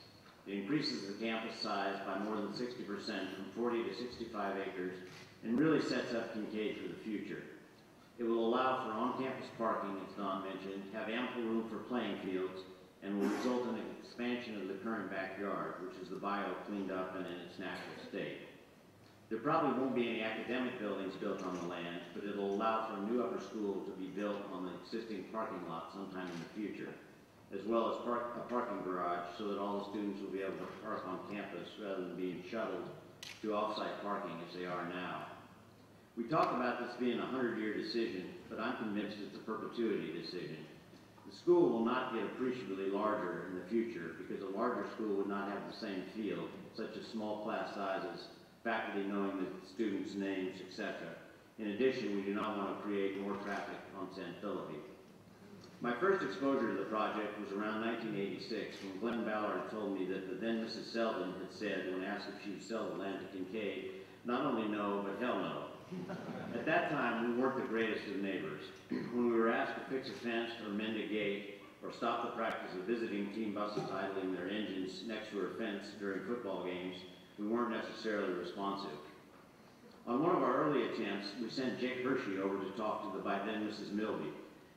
It increases the campus size by more than 60% from 40 to 65 acres and really sets up Kinkaid for the future. It will allow for on-campus parking, as Don mentioned, have ample room for playing fields, and will result in an expansion of the current backyard, which is the bio cleaned up and in its natural state. There probably won't be any academic buildings built on the land, but it'll allow for a new upper school to be built on the existing parking lot sometime in the future, as well as a parking garage so that all the students will be able to park on campus rather than being shuttled to off-site parking as they are now. We talk about this being a 100-year decision, but I'm convinced it's a perpetuity decision. The school will not get appreciably larger in the future because a larger school would not have the same feel, such as small class sizes, faculty knowing the students' names, etc. In addition, we do not want to create more traffic on San Felipe. My first exposure to the project was around 1986 when Glenn Ballard told me that the then Mrs. Selden had said when asked if she would sell the land to Kinkaid, not only no, but hell no. At that time, we weren't the greatest of neighbors. When we were asked to fix a fence or mend a gate or stop the practice of visiting team buses idling their engines next to our fence during football games, we weren't necessarily responsive. On one of our early attempts, we sent Jake Hershey over to talk to the by then Mrs. Milby.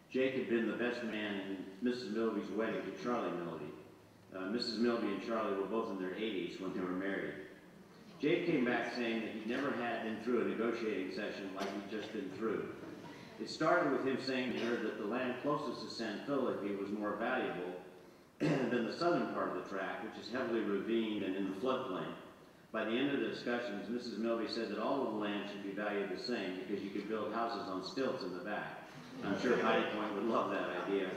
Jake had been the best man in Mrs. Milby's wedding to Charlie Milby. Mrs. Milby and Charlie were both in their 80s when they were married. Jake came back saying that he'd never had been through a negotiating session like we'd just been through. It started with him saying to her that the land closest to San Felipe was more valuable than the southern part of the tract, which is heavily ravined and in the floodplain. By the end of the discussions, Mrs. Milby said that all of the land should be valued the same because you could build houses on stilts in the back. I'm sure Heidi Point would love that idea.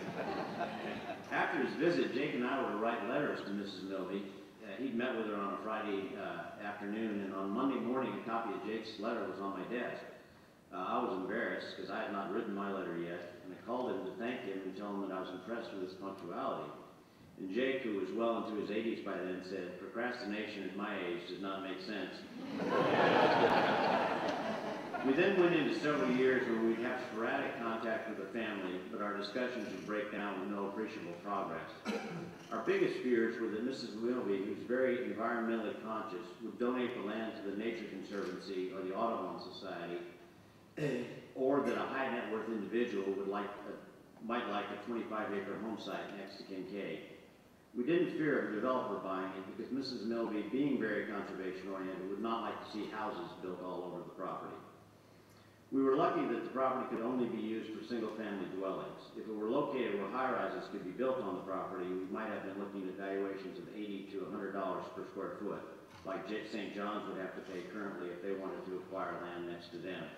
After his visit, Jake and I were to write letters to Mrs. Milby. He'd met with her on a Friday afternoon, and on Monday morning, a copy of Jake's letter was on my desk. I was embarrassed because I had not written my letter yet, and I called him to thank him and tell him that I was impressed with his punctuality. And Jake, who was well into his 80s by then, said, "Procrastination at my age does not make sense." We then went into several years where we'd have sporadic contact with the family, but our discussions would break down with no appreciable progress. Our biggest fears were that Mrs. Milby, who's very environmentally conscious, would donate the land to the Nature Conservancy or the Audubon Society, or that a high net worth individual might like a 25-acre home site next to Kinkaid. We didn't fear of a developer buying it because Mrs. Milby, being very conservation oriented, would not like to see houses built all over the property. We were lucky that the property could only be used for single-family dwellings. If it were located where high-rises could be built on the property, we might have been looking at valuations of $80 to $100 per square foot, like St. John's would have to pay currently if they wanted to acquire land next to them.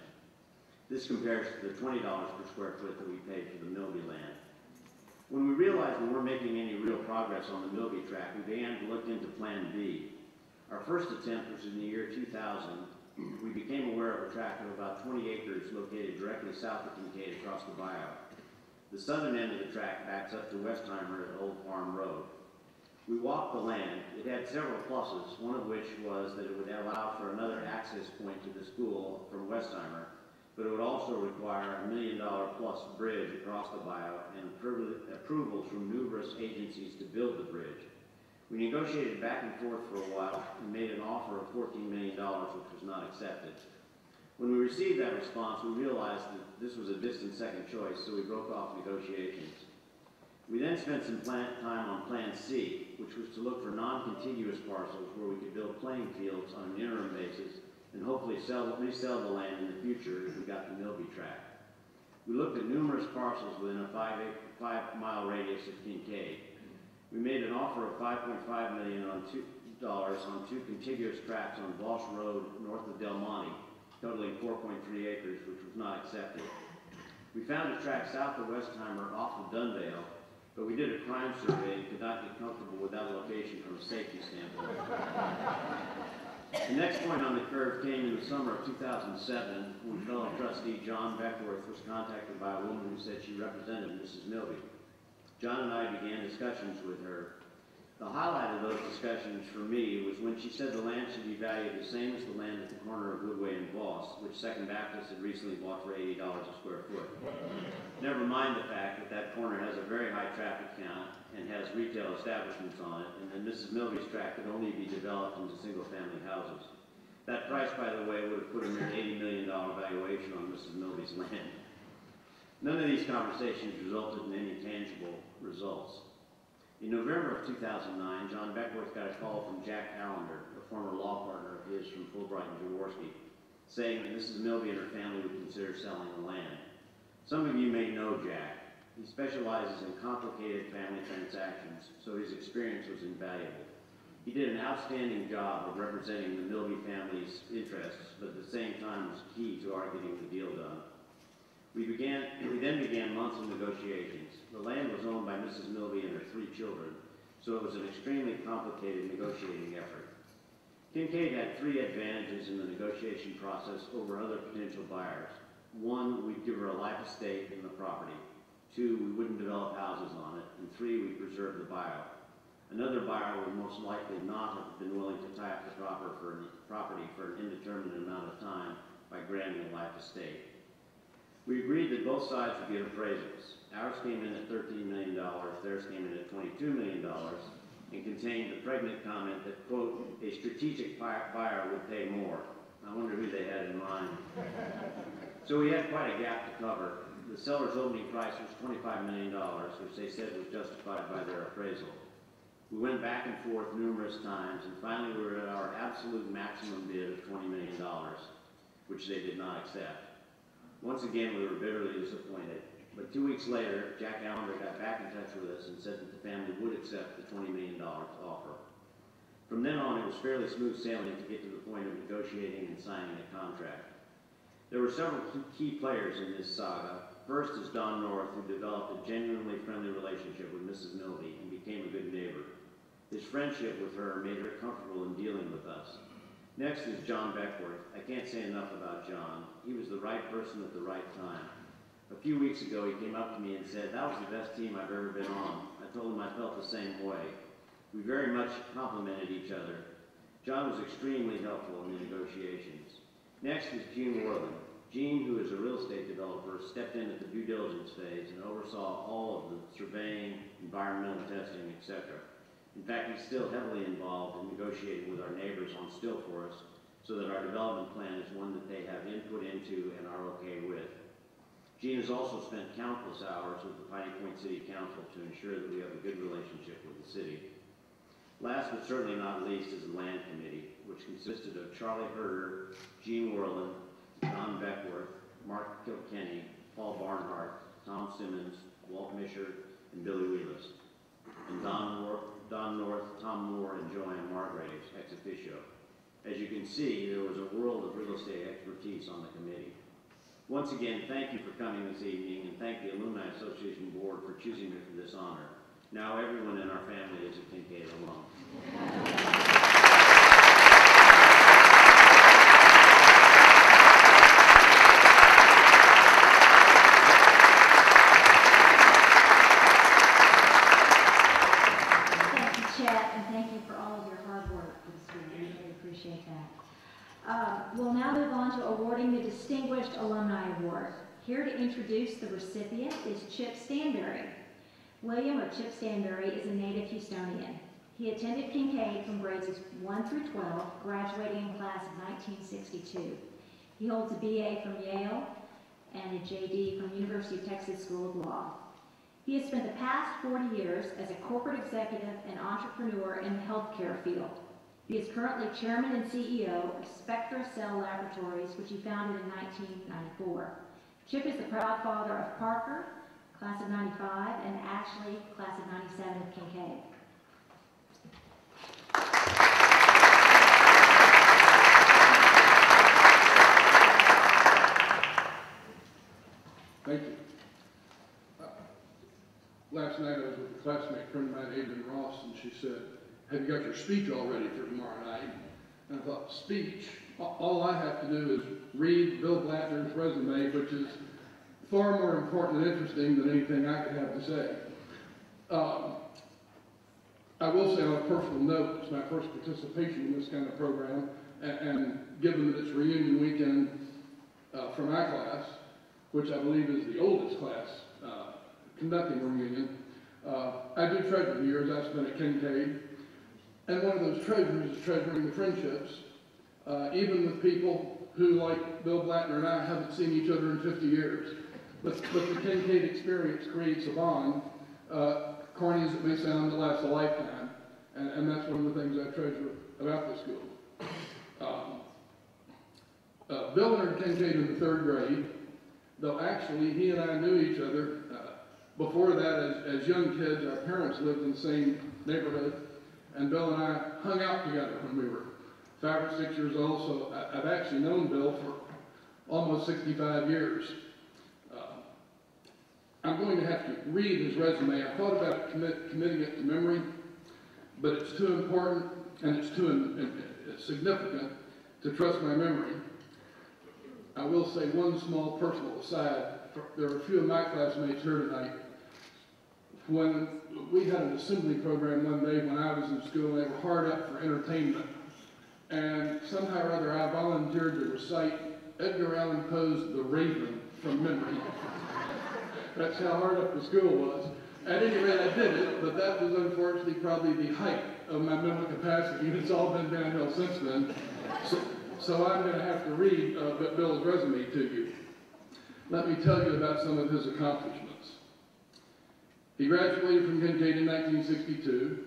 This compares to the $20 per square foot that we paid for the Milby land. When we realized we weren't making any real progress on the Milby tract, we began to look into Plan B. Our first attempt was in the year 2000. We became aware of a tract of about 20 acres located directly south of Kinkaid across the bayou. The southern end of the tract backs up to Westheimer at Old Farm Road. We walked the land. It had several pluses, one of which was that it would allow for another access point to the school from Westheimer, but it would also require a $1 million plus bridge across the bayou and approvals from numerous agencies to build the bridge. We negotiated back and forth for a while and made an offer of $14 million, which was not accepted. When we received that response, we realized that this was a distant second choice, so we broke off negotiations. We then spent some time on Plan C, which was to look for non-contiguous parcels where we could build playing fields on an interim basis and hopefully resell the land in the future if we got the Milby tract. We looked at numerous parcels within a 5-mile radius of Kinkaid. We made an offer of $5.5 million on two contiguous tracts on Walsh Road north of Del Monte, totaling 4.3 acres, which was not accepted. We found a tract south of Westheimer off of Dunvale, but we did a crime survey and could not get comfortable with that location from a safety standpoint. The next point on the curve came in the summer of 2007 when fellow trustee John Beckworth was contacted by a woman who said she represented Mrs. Milby. John and I began discussions with her. The highlight of those discussions for me was when she said the land should be valued the same as the land at the corner of Woodway and Voss, which Second Baptist had recently bought for $80 a square foot. Never mind the fact that that corner has a very high traffic count and has retail establishments on it, and that Mrs. Milby's tract could only be developed into single-family houses. That price, by the way, would have put a mere $80 million valuation on Mrs. Milby's land. None of these conversations resulted in any tangible results. In November of 2009, John Beckworth got a call from Jack Allender, a former law partner of his from Fulbright and Jaworski, saying that Mrs. Milby and her family would consider selling the land. Some of you may know Jack. He specializes in complicated family transactions, so his experience was invaluable. He did an outstanding job of representing the Milby family's interests, but at the same time was key to our getting the deal done. We then began months of negotiations. The land was owned by Mrs. Milby and her 3 children, so it was an extremely complicated negotiating effort. Kinkaid had 3 advantages in the negotiation process over other potential buyers. 1, we'd give her a life estate in the property. 2, we wouldn't develop houses on it. And 3, we'd preserve the buyout. Another buyer would most likely not have been willing to tie up the property for an indeterminate amount of time by granting a life estate. We agreed that both sides would give appraisals. Ours came in at $13 million, theirs came in at $22 million, and contained the pregnant comment that, quote, a strategic buyer would pay more. I wonder who they had in mind. So we had quite a gap to cover. The seller's opening price was $25 million, which they said was justified by their appraisal. We went back and forth numerous times, and finally we were at our absolute maximum bid of $20 million, which they did not accept. Once again, we were bitterly disappointed. But 2 weeks later, Jack Allender got back in touch with us and said that the family would accept the $20 million offer. From then on, it was fairly smooth sailing to get to the point of negotiating and signing a contract. There were several key players in this saga. First is Don North, who developed a genuinely friendly relationship with Mrs. Milby and became a good neighbor. His friendship with her made her comfortable in dealing with us. Next is John Beckworth. I can't say enough about John. He was the right person at the right time. A few weeks ago, he came up to me and said, "That was the best team I've ever been on." I told him I felt the same way. We very much complemented each other. John was extremely helpful in the negotiations. Next is Gene Worland. Gene, who is a real estate developer, stepped in at the due diligence phase and oversaw all of the surveying, environmental testing, etc. In fact, he's still heavily involved in negotiating with our neighbors on still forests so that our development plan is one that they have input into and are okay with. Gene has also spent countless hours with the Piney Point City Council to ensure that we have a good relationship with the city. Last but certainly not least is the Land Committee, which consisted of Charlie Herder, Gene Worland, Don Beckworth, Mark Kilkenny, Paul Barnhart, Tom Simmons, Walt Misher, and Billy Wheelis, and Don North, Tom Moore, and Joanne Margraves, ex officio. As you can see, there was a world of real estate expertise on the committee. Once again, thank you for coming this evening, and thank the Alumni Association Board for choosing me for this honor. Now everyone in our family is a Kinkaid alum. Thank you, Chet, and thank you for all of your hard work for the school. We really appreciate that. We'll now move on to awarding the Distinguished Alumni Award. Here to introduce the recipient is Chip Stanberry. William, or Chip Stanberry, is a native Houstonian. He attended Kinkaid from grades 1 through 12, graduating in class of 1962. He holds a BA from Yale and a JD from University of Texas School of Law. He has spent the past 40 years as a corporate executive and entrepreneur in the healthcare field. He is currently chairman and CEO of Spectra Cell Laboratories, which he founded in 1994. Chip is the proud father of Parker, class of 95, and Ashley, class of 97 of Kinkaid. Thank you. Last night I was with a classmate friend of mine, Adrian Ross, and she said, "Have you got your speech all ready for tomorrow night?" And I thought, speech? All I have to do is read Bill Blattner's resume, which is far more important and interesting than anything I could have to say. I will say on a personal note, it's my first participation in this kind of program, and given that it's reunion weekend for my class, which I believe is the oldest class conducting a reunion, I do treasure the years I spent at Kinkaid, and one of those treasures is treasuring the friendships, even with people who, like Bill Blattner and I, haven't seen each other in 50 years. But the Kinkaid experience creates a bond, corny as it may sound, that lasts a lifetime. And that's one of the things I treasure about this school. Bill entered Kinkaid in the 3rd grade, though actually he and I knew each other. Before that, as young kids, our parents lived in the same neighborhood, and Bill and I hung out together when we were 5 or 6 years old, so I've actually known Bill for almost 65 years. I'm going to have to read his resume. I thought about committing it to memory, but it's too important and it's too significant to trust my memory. I will say one small personal aside. There are a few of my classmates here tonight. When we had an assembly program one day when I was in school, they were hard up for entertainment. And somehow or other, I volunteered to recite Edgar Allan Poe's The Raven from memory. That's how hard up the school was. At any rate, I did it, but that was unfortunately probably the height of my mental capacity, and it's all been downhill since then. So I'm going to have to read Bill's resume to you. Let me tell you about some of his accomplishments. He graduated from Kinkaid in 1962.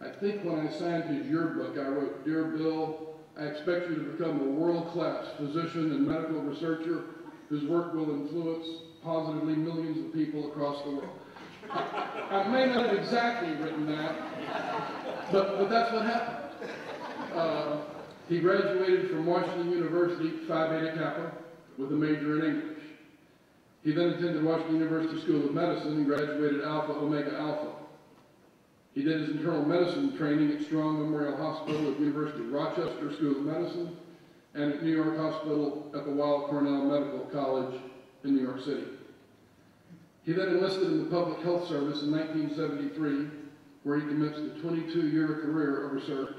I think when I signed his yearbook, I wrote, "Dear Bill, I expect you to become a world-class physician and medical researcher whose work will influence positively millions of people across the world." I may not have exactly written that, but that's what happened. He graduated from Washington University, Phi Beta Kappa, with a major in English. He then attended Washington University School of Medicine and graduated Alpha Omega Alpha. He did his internal medicine training at Strong Memorial Hospital at the University of Rochester School of Medicine and at New York Hospital at the Weill Cornell Medical College in New York City. He then enlisted in the Public Health Service in 1973, where he commenced a 22-year career of research,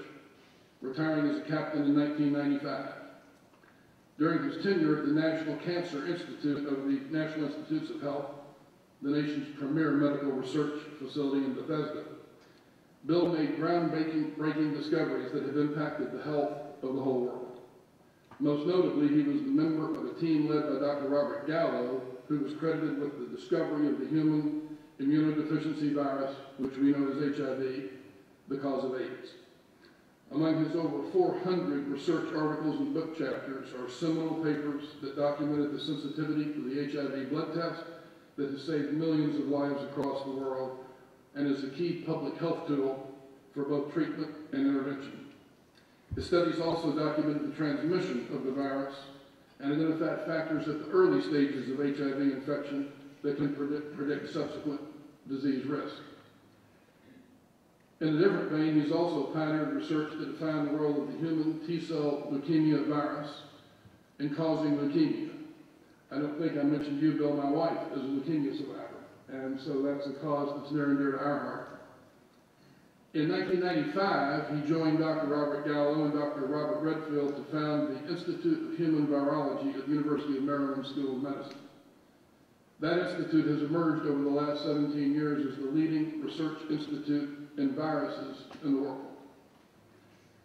retiring as a captain in 1995. During his tenure at the National Cancer Institute of the National Institutes of Health, the nation's premier medical research facility in Bethesda, Bill made groundbreaking discoveries that have impacted the health of the whole world. Most notably, he was the member of a team led by Dr. Robert Gallo, who was credited with the discovery of the human immunodeficiency virus, which we know as HIV, the cause of AIDS. Among his over 400 research articles and book chapters are seminal papers that documented the sensitivity to the HIV blood test that has saved millions of lives across the world and is a key public health tool for both treatment and intervention. His studies also documented the transmission of the virus and identified factors at the early stages of HIV infection that can predict subsequent disease risk. In a different vein, he's also pioneered research to define the role of the human T-cell leukemia virus in causing leukemia. I don't think I mentioned you, Bill. My wife is a leukemia survivor, and so that's a cause that's near and dear to our heart. In 1995, he joined Dr. Robert Gallo and Dr. Robert Redfield to found the Institute of Human Virology at the University of Maryland School of Medicine. That institute has emerged over the last 17 years as the leading research institute in viruses in the world.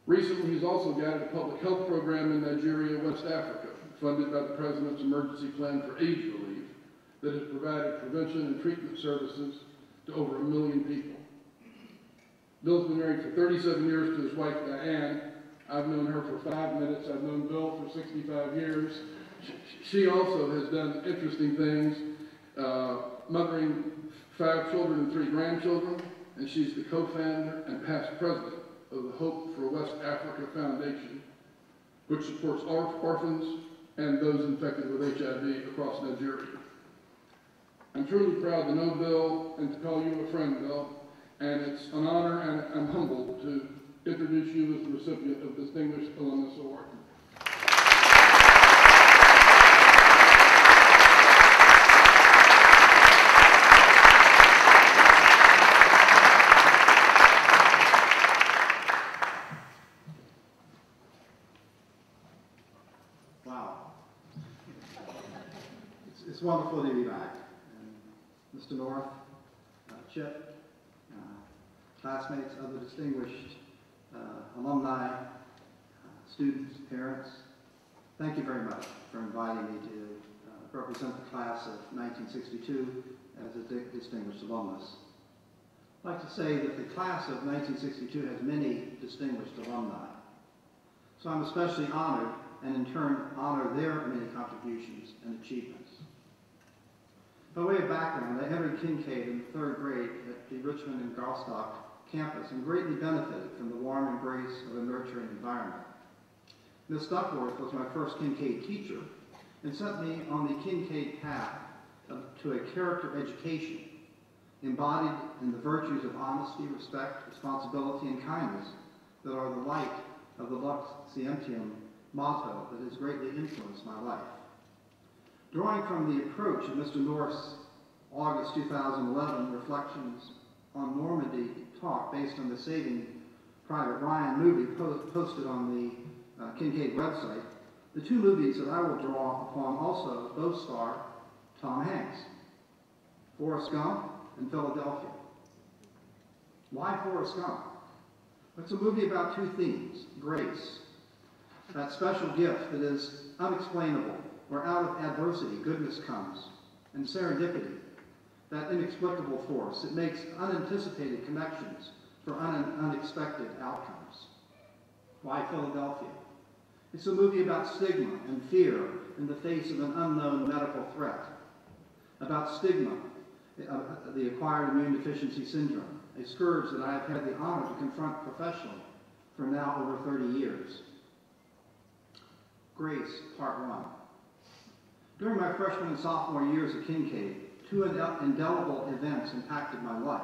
Recently, he's also guided a public health program in Nigeria, West Africa, funded by the President's Emergency Plan for AIDS Relief, that has provided prevention and treatment services to over 1 million people. Bill's been married for 37 years to his wife, Diane. I've known her for 5 minutes. I've known Bill for 65 years. She also has done interesting things, mothering 5 children and 3 grandchildren, and she's the co-founder and past president of the Hope for West Africa Foundation, which supports orphans and those infected with HIV across Nigeria. I'm truly proud to know Bill and to call you a friend, Bill, and it's an honor and I'm humbled to introduce you as the recipient of the Distinguished Alumnus Award. Wow. It's wonderful to be back. And Mr. North, Chip, classmates, other distinguished alumni, students, parents, thank you very much for inviting me to represent the class of 1962 as a distinguished alumnus. I'd like to say that the class of 1962 has many distinguished alumni. So I'm especially honored and in turn honor their many contributions and achievements. By way of background, I entered Kinkaid in the 3rd grade at the Richmond and Garstock campus and greatly benefited from the warm embrace of a nurturing environment. Miss Duckworth was my first Kinkaid teacher and set me on the Kinkaid path to a character education embodied in the virtues of honesty, respect, responsibility, and kindness that are the light of the Lux Scientium motto that has greatly influenced my life. Drawing from the approach of Mr. North's August 2011 Reflections on Normandy talk based on the Saving Private Ryan movie posted on the Kinkaid website, the 2 movies that I will draw upon also both star Tom Hanks, Forrest Gump and Philadelphia. Why Forrest Gump? It's a movie about 2 themes: grace, that special gift that is unexplainable, where out of adversity goodness comes, and serendipity, that inexplicable force that makes unanticipated connections for unexpected outcomes. Why Philadelphia? It's a movie about stigma and fear in the face of an unknown medical threat, about stigma, the acquired immune deficiency syndrome, a scourge that I have had the honor to confront professionally for now over 30 years. Grace, Part 1. During my freshman and sophomore years at Kinkaid, 2 indelible events impacted my life.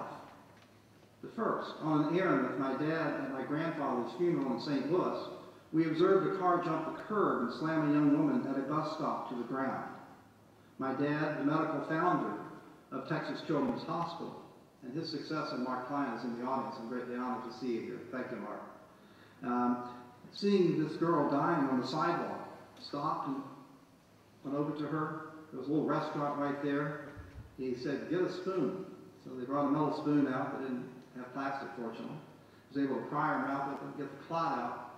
The first, on an errand with my dad at my grandfather's funeral in St. Louis, we observed a car jump the curb and slam a young woman at a bus stop to the ground. My dad, the medical founder of Texas Children's Hospital, and his successor, Mark Klein, is in the audience. I'm greatly honored to see you here. Thank you, Mark. Seeing this girl dying on the sidewalk, stopped and went over to her. There was a little restaurant right there. He said, "Get a spoon." So they brought a metal spoon out. They didn't have plastic, fortunately. He was able to pry her mouth open, get the clot out,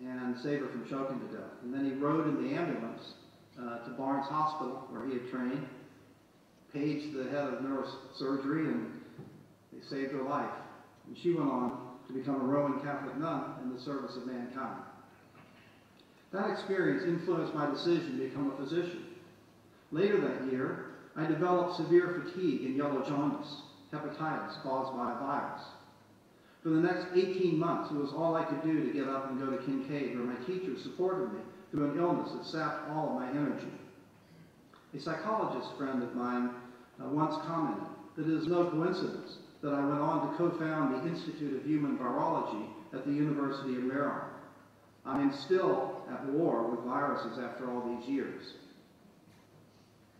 and save her from choking to death. And then he rode in the ambulance to Barnes Hospital, where he had trained, paged the head of neurosurgery, and they saved her life. And she went on to become a Roman Catholic nun in the service of mankind. That experience influenced my decision to become a physician. Later that year, I developed severe fatigue and yellow jaundice, hepatitis caused by a virus. For the next 18 months, it was all I could do to get up and go to Kinkaid, where my teachers supported me through an illness that sapped all of my energy. A psychologist friend of mine once commented that it is no coincidence that I went on to co-found the Institute of Human Virology at the University of Maryland. I am still at war with viruses after all these years.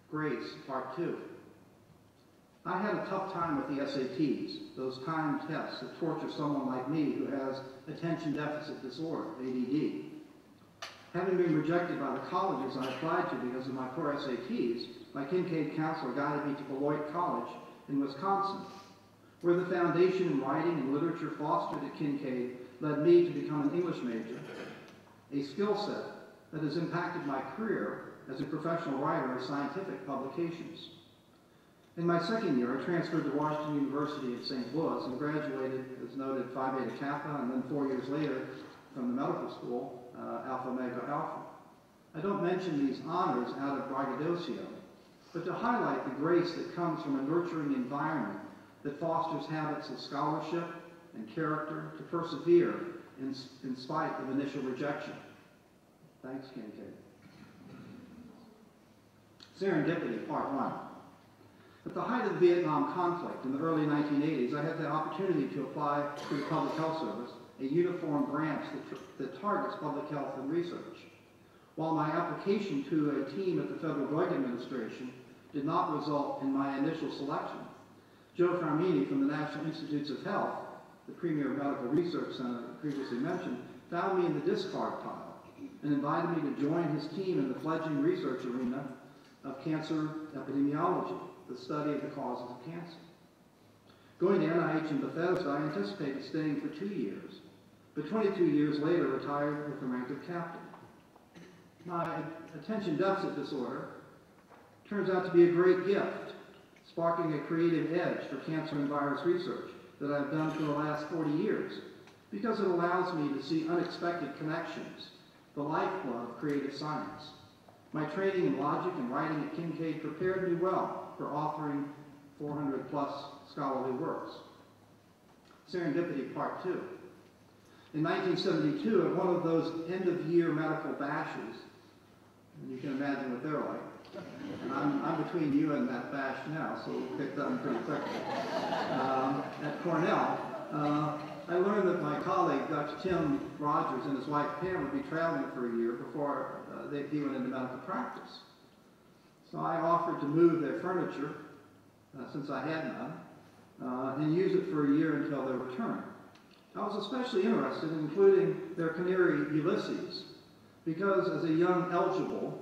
Grace, Part 2. I had a tough time with the SATs, those timed tests that torture someone like me who has attention deficit disorder, ADD. Having been rejected by the colleges I applied to because of my poor SATs, my Kinkaid counselor guided me to Beloit College in Wisconsin, where the foundation in writing and literature fostered at Kinkaid led me to become an English major, a skill set that has impacted my career as a professional writer of scientific publications. In my second year, I transferred to Washington University at St. Louis and graduated, as noted, Phi Beta Kappa, and then 4 years later from the medical school, Alpha Omega Alpha. I don't mention these honors out of braggadocio, but to highlight the grace that comes from a nurturing environment that fosters habits of scholarship and character to persevere in spite of initial rejection. Thanks, Kinkaid. Serendipity, Part 1. At the height of the Vietnam conflict in the early 1980s, I had the opportunity to apply to the Public Health Service, a uniform branch that targets public health and research. While my application to a team at the Federal Drug Administration did not result in my initial selection, Joe Fraumini from the National Institutes of Health, the premier medical research center previously mentioned, found me in the discard pile and invited me to join his team in the fledgling research arena of cancer epidemiology, the study of the causes of cancer. Going to NIH in Bethesda, I anticipated staying for 2 years, but 22 years later retired with the rank of captain. My attention deficit disorder turns out to be a great gift, sparking a creative edge for cancer and virus research that I've done for the last 40 years, because it allows me to see unexpected connections, the lifeblood of creative science. My training in logic and writing at Kinkaid prepared me well for authoring 400+ scholarly works. Serendipity Part 2. In 1972, at one of those end-of-year medical bashes, and you can imagine what they're like, and I'm between you and that bash now, so we'll pick that one pretty quickly. At Cornell, I learned that my colleague, Dr. Tim Rogers, and his wife Pam would be traveling for a year before he went into medical practice. So I offered to move their furniture, since I had none, and use it for a year until their return. I was especially interested in including their canary Ulysses, because as a young eligible,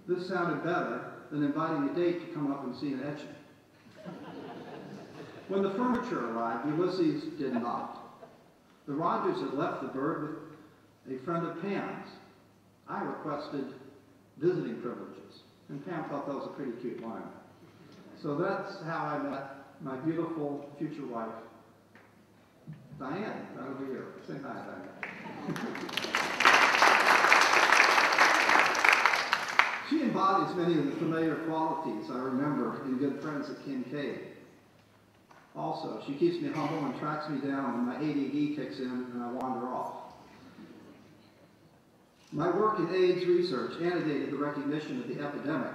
this sounded better than inviting a date to come up and see an etching. When the furniture arrived, Ulysses did not. The Rogers had left the bird with a friend of Pam's. I requested visiting privileges, and Pam thought that was a pretty cute line. So that's how I met my beautiful future wife, Diane, right over here. Say hi, Diane. She embodies many of the familiar qualities I remember in good friends at Kinkaid. Also, she keeps me humble and tracks me down when my ADD kicks in and I wander off. My work in AIDS research antedated the recognition of the epidemic,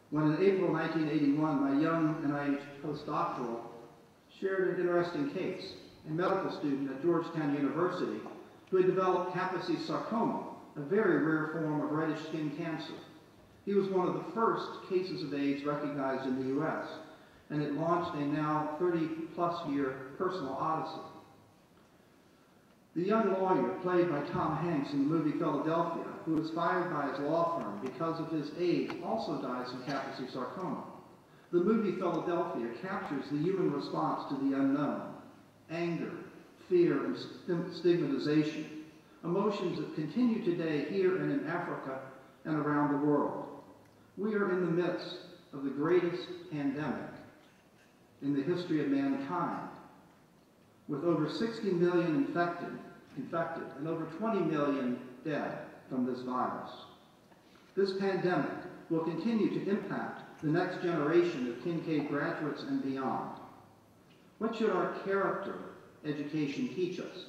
when in April 1981, my young NIH postdoctoral shared an interesting case. A medical student at Georgetown University who had developed Kaposi sarcoma, a very rare form of reddish skin cancer. He was one of the first cases of AIDS recognized in the U.S., and it launched a now 30+ year personal odyssey. The young lawyer, played by Tom Hanks in the movie Philadelphia, who was fired by his law firm because of his AIDS, also dies from Kaposi sarcoma. The movie Philadelphia captures the human response to the unknown: anger, fear, and stigmatization, emotions that continue today here and in Africa and around the world. We are in the midst of the greatest pandemic in the history of mankind, with over 60 million infected and over 20 million dead from this virus. This pandemic will continue to impact the next generation of Kinkaid graduates and beyond. What should our character education teach us?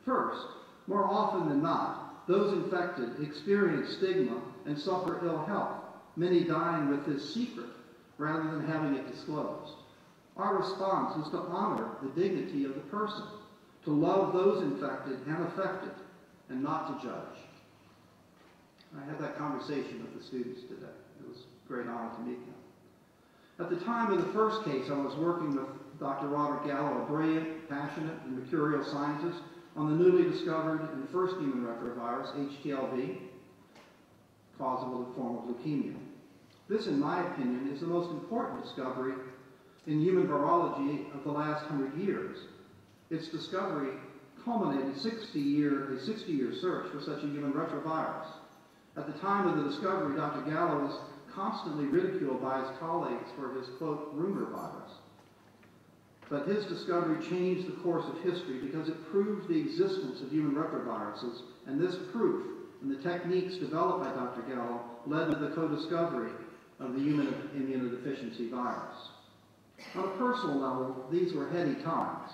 First, more often than not, those infected experience stigma and suffer ill health, many dying with this secret rather than having it disclosed. Our response is to honor the dignity of the person, to love those infected and affected, and not to judge. I had that conversation with the students today. It was a great honor to meet them. At the time of the first case, I was working with Dr. Robert Gallo, a brilliant, passionate, and mercurial scientist, on the newly discovered and first human retrovirus, HTLV, cause of a form of leukemia. This, in my opinion, is the most important discovery in human virology of the last 100 years. Its discovery culminated a 60-year search for such a human retrovirus. At the time of the discovery, Dr. Gallo was constantly ridiculed by his colleagues for his, quote, rumor virus. But his discovery changed the course of history because it proved the existence of human retroviruses, and this proof and the techniques developed by Dr. Gallo led to the co-discovery of the human immunodeficiency virus. On a personal level, these were heady times.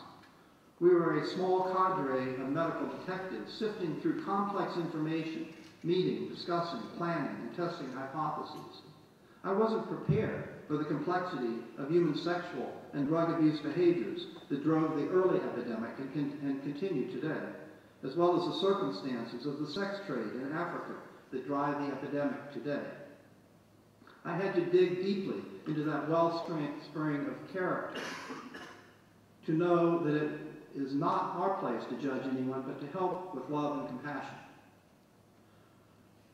We were a small cadre of medical detectives sifting through complex information, meeting, discussing, planning, and testing hypotheses. I wasn't prepared for the complexity of human sexual and drug abuse behaviors that drove the early epidemic and continue today, as well as the circumstances of the sex trade in Africa that drive the epidemic today. I had to dig deeply into that wellspring of character to know that it is not our place to judge anyone, but to help with love and compassion.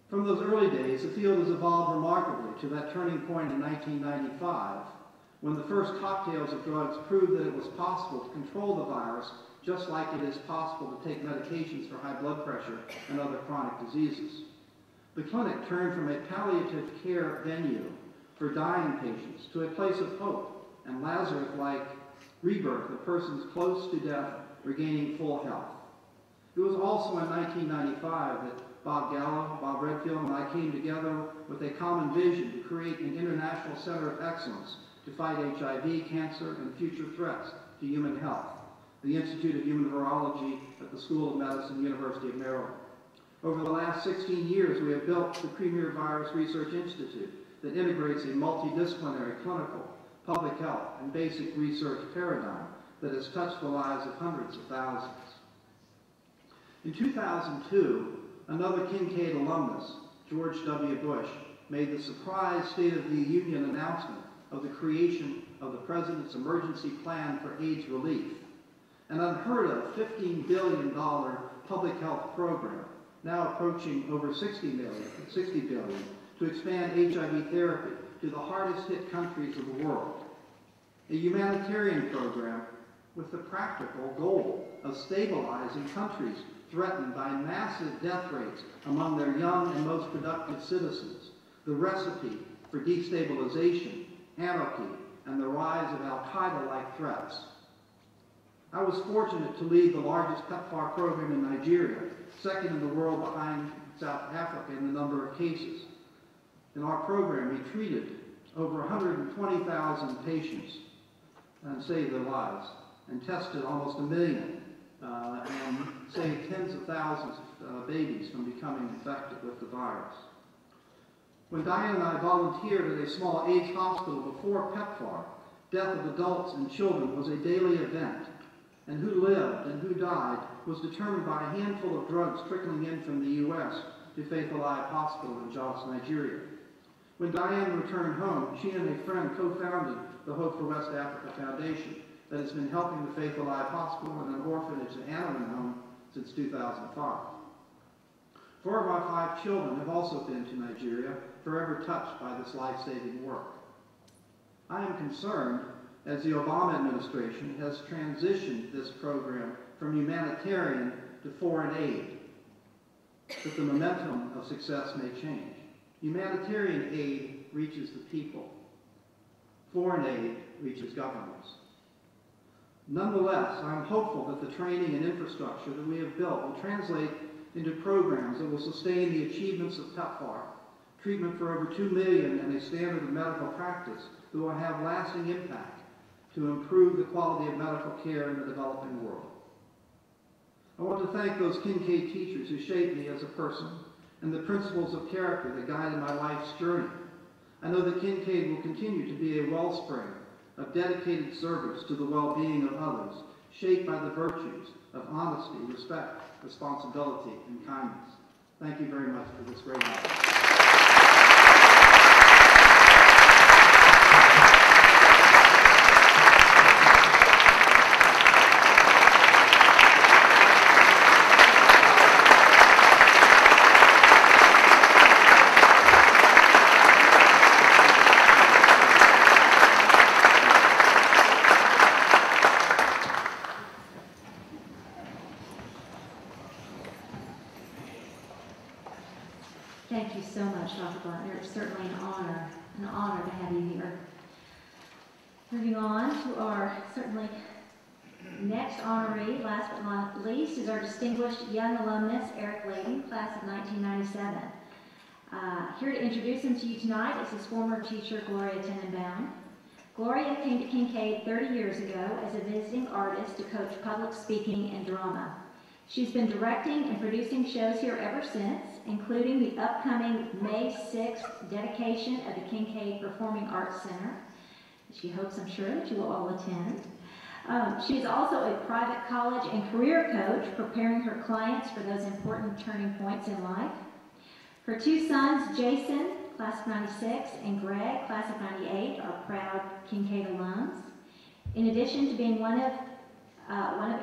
From those early days, the field has evolved remarkably to that turning point in 1995, when the first cocktails of drugs proved that it was possible to control the virus just like it is possible to take medications for high blood pressure and other chronic diseases. The clinic turned from a palliative care venue for dying patients to a place of hope and Lazarus-like rebirth of persons close to death regaining full health. It was also in 1995 that Bob Gallo, Bob Redfield, and I came together with a common vision to create an international center of excellence to fight HIV, cancer, and future threats to human health, the Institute of Human Virology at the School of Medicine, University of Maryland. Over the last 16 years, we have built the premier Virus Research Institute that integrates a multidisciplinary clinical, public health, and basic research paradigm that has touched the lives of hundreds of thousands. In 2002, another Kinkaid alumnus, George W. Bush, made the surprise State of the Union announcement of the creation of the President's Emergency Plan for AIDS Relief, an unheard of $15 billion public health program, now approaching over $60 billion, to expand HIV therapy to the hardest hit countries of the world. A humanitarian program with the practical goal of stabilizing countries threatened by massive death rates among their young and most productive citizens, the recipe for destabilization, anarchy, and the rise of Al-Qaeda-like threats. I was fortunate to lead the largest PEPFAR program in Nigeria, second in the world behind South Africa in the number of cases. In our program, we treated over 120,000 patients and saved their lives, and tested almost 1 million, and saved tens of thousands of babies from becoming infected with the virus. When Diane and I volunteered at a small AIDS hospital before PEPFAR, death of adults and children was a daily event, and who lived and who died was determined by a handful of drugs trickling in from the U.S. to Faith Alive Hospital in Jos, Nigeria. When Diane returned home, she and a friend co-founded the Hope for West Africa Foundation that has been helping the Faith Alive Hospital and an orphanage and animal home since 2005. 4 of our 5 children have also been to Nigeria, forever touched by this life-saving work. I am concerned as the Obama administration has transitioned this program from humanitarian to foreign aid, that the momentum of success may change. Humanitarian aid reaches the people. Foreign aid reaches governments. Nonetheless, I am hopeful that the training and infrastructure that we have built will translate into programs that will sustain the achievements of PEPFAR, treatment for over 2 million and a standard of medical practice that will have lasting impact to improve the quality of medical care in the developing world. I want to thank those Kinkaid teachers who shaped me as a person and the principles of character that guided my life's journey. I know that Kinkaid will continue to be a wellspring of dedicated service to the well-being of others, shaped by the virtues of honesty, respect, responsibility, and kindness. Thank you very much for this great honor. Thank you so much, Dr. Butler. It's certainly an honor to have you here. Moving on to our certainly next honoree, last but not least, is our distinguished young alumnus, Eric Layden, class of 1997. Here to introduce him to you tonight is his former teacher, Gloria Tenenbaum. Gloria came to Kinkaid 30 years ago as a visiting artist to coach public speaking and drama. She's been directing and producing shows here ever since, including the upcoming May 6th dedication of the Kinkaid Performing Arts Center. She hopes, I'm sure, that you will all attend. She is also a private college and career coach, preparing her clients for those important turning points in life. Her 2 sons, Jason, class of 96, and Greg, class of 98, are proud Kinkaid alums. In addition to being one of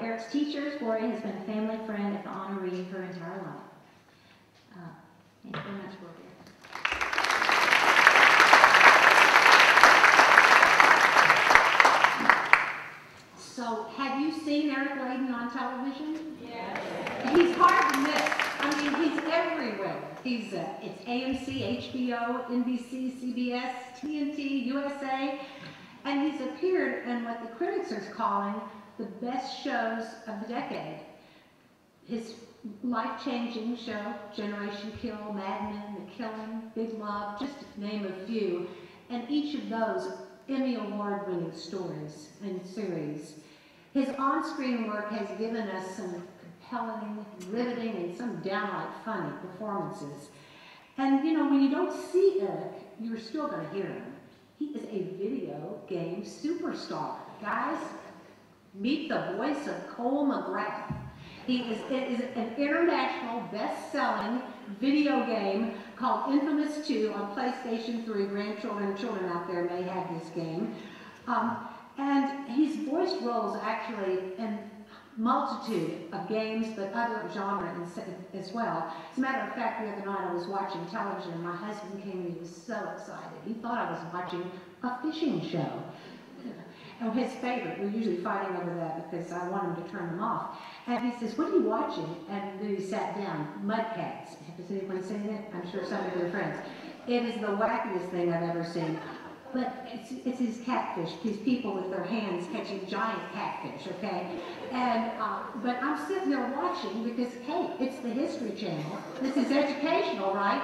Eric's teachers, Gloria has been a family friend of the honoree her entire life. Thank you very much, Gloria. So, have you seen Eric Layden on television? Yes. He's hard to miss. I mean, he's everywhere. It's AMC, HBO, NBC, CBS, TNT, USA, and he's appeared in what the critics are calling the best shows of the decade. His life-changing show, Generation Kill, Mad Men, The Killing, Big Love, just to name a few. And each of those Emmy Award-winning stories and series. His on-screen work has given us some compelling, riveting, and some downright funny performances. And you know, when you don't see Eric, you're still going to hear him. He is a video game superstar. Guys, meet the voice of Cole McGrath. It is an international best-selling video game called Infamous 2 on PlayStation 3. Grandchildren and children out there may have this game. And he's voiced roles actually in multitude of games, but other genres as well. As a matter of fact, the other night I was watching television and my husband came and he was so excited. He thought I was watching a fishing show. And his favorite, we're usually fighting over that because I want him to turn them off. And he says, "What are you watching?" And then he sat down, Mudcats. Has anyone seen it? I'm sure some of your friends. It is the wackiest thing I've ever seen. But it's these catfish, these people with their hands catching giant catfish, okay? And, but I'm sitting there watching because, hey, it's the History Channel. This is educational, right?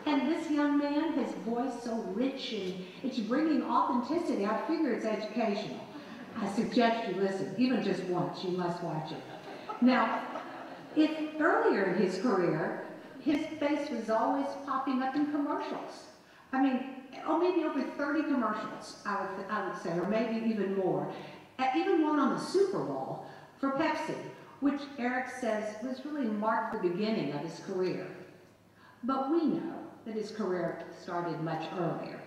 And this young man, his voice so rich and it's bringing authenticity. I figure it's educational. I suggest you listen, even just once, you must watch it. Now, if earlier in his career, his face was always popping up in commercials. I mean, maybe over 30 commercials, I would say, or maybe even more. Even one on the Super Bowl for Pepsi, which Eric says was really marked the beginning of his career. But we know that his career started much earlier,